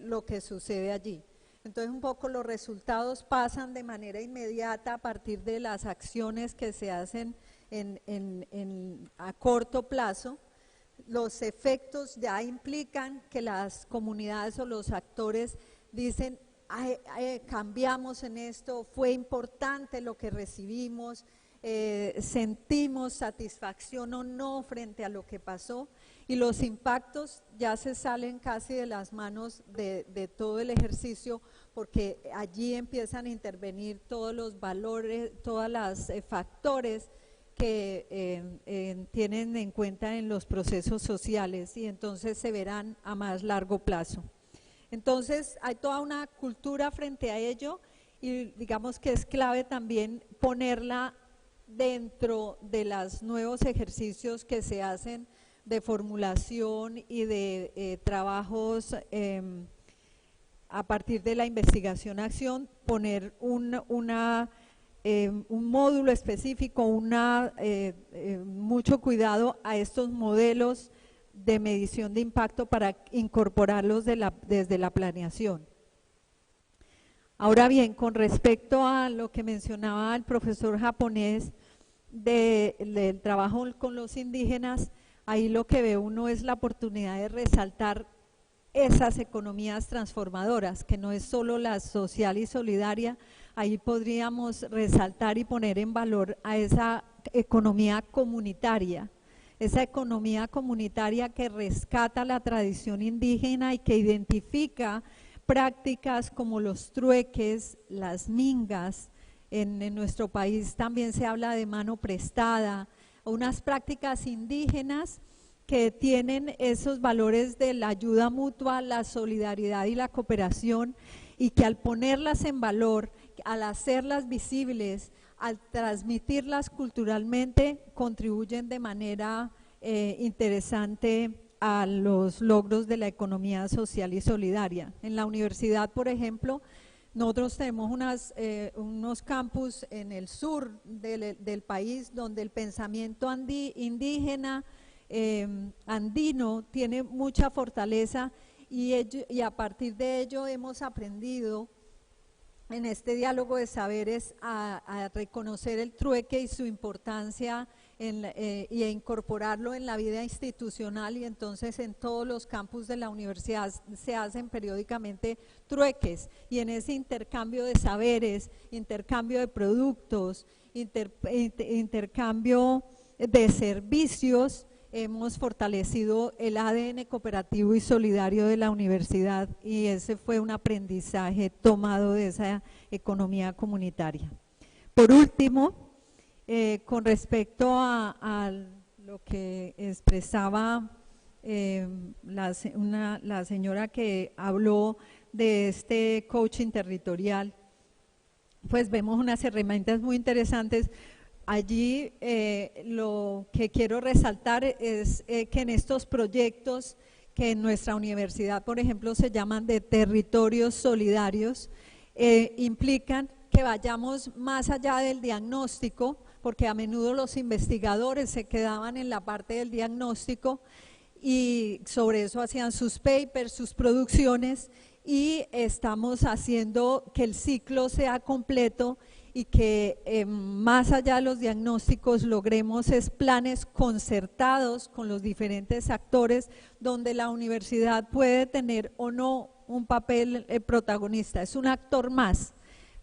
lo que sucede allí. Entonces un poco los resultados pasan de manera inmediata a partir de las acciones que se hacen a corto plazo. Los efectos ya implican que las comunidades o los actores dicen, cambiamos en esto, fue importante lo que recibimos, sentimos satisfacción o no frente a lo que pasó, y los impactos ya se salen casi de las manos de todo el ejercicio, porque allí empiezan a intervenir todos los valores, todos los factores que tienen en cuenta en los procesos sociales, y entonces se verán a más largo plazo. Entonces hay toda una cultura frente a ello, y digamos que es clave también ponerla dentro de los nuevos ejercicios que se hacen de formulación y de trabajos a partir de la investigación-acción, poner un módulo específico, mucho cuidado a estos modelos de medición de impacto para incorporarlos desde la planeación. Ahora bien, con respecto a lo que mencionaba el profesor japonés del trabajo con los indígenas, ahí lo que ve uno es la oportunidad de resaltar esas economías transformadoras, que no es solo la social y solidaria. Ahí podríamos resaltar y poner en valor a esa economía comunitaria que rescata la tradición indígena y que identifica prácticas como los trueques, las mingas. En nuestro país también se habla de mano prestada, unas prácticas indígenas que tienen esos valores de la ayuda mutua, la solidaridad y la cooperación, y que al ponerlas en valor, al hacerlas visibles, al transmitirlas culturalmente, contribuyen de manera interesante a los logros de la economía social y solidaria. En la universidad, por ejemplo, nosotros tenemos unos campus en el sur del país donde el pensamiento indígena, andino, tiene mucha fortaleza, y a partir de ello hemos aprendido en este diálogo de saberes a reconocer el trueque y su importancia y a incorporarlo en la vida institucional, y entonces en todos los campus de la universidad se hacen periódicamente trueques, y en ese intercambio de saberes, intercambio de productos, intercambio de servicios, hemos fortalecido el ADN cooperativo y solidario de la universidad, y ese fue un aprendizaje tomado de esa economía comunitaria. Por último, con respecto a lo que expresaba la señora que habló de este coaching territorial, pues vemos unas herramientas muy interesantes. allí lo que quiero resaltar es que en estos proyectos que en nuestra universidad, por ejemplo, se llaman de territorios solidarios, implican que vayamos más allá del diagnóstico, porque a menudo los investigadores se quedaban en la parte del diagnóstico y sobre eso hacían sus papers, sus producciones, y estamos haciendo que el ciclo sea completo y que más allá de los diagnósticos logremos planes concertados con los diferentes actores donde la universidad puede tener o no un papel protagonista, es un actor más,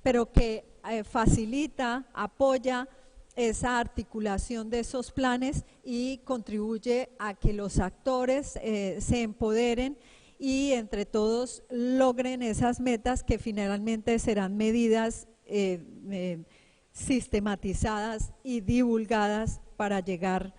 pero que facilita, apoya esa articulación de esos planes y contribuye a que los actores se empoderen y entre todos logren esas metas que finalmente serán medidas sistematizadas y divulgadas para llegar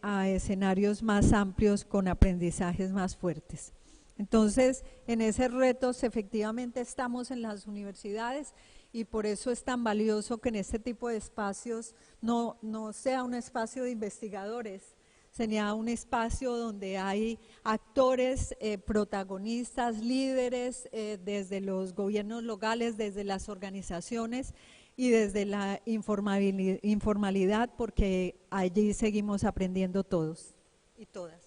a escenarios más amplios con aprendizajes más fuertes. Entonces, en esos retos efectivamente estamos en las universidades y por eso es tan valioso que en este tipo de espacios no sea un espacio de investigadores, sería un espacio donde hay actores, protagonistas, líderes, desde los gobiernos locales, desde las organizaciones y desde la informalidad, porque allí seguimos aprendiendo todos y todas.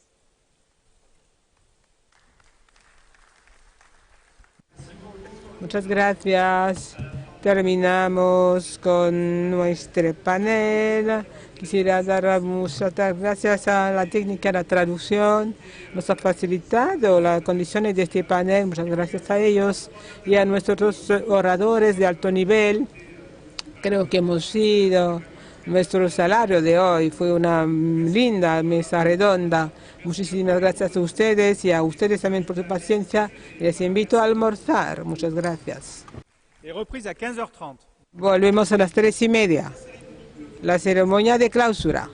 Muchas gracias. Terminamos con nuestro panel. Quisiera dar muchas gracias a la técnica de la traducción. Nos ha facilitado las condiciones de este panel. Muchas gracias a ellos y a nuestros oradores de alto nivel. Creo que hemos sido, nuestro salario de hoy fue una linda mesa redonda. Muchísimas gracias a ustedes y a ustedes también por su paciencia. Les invito a almorzar. Muchas gracias. Et reprise à 15h30. Volvemos a las 3:30. La ceremonia de clausura.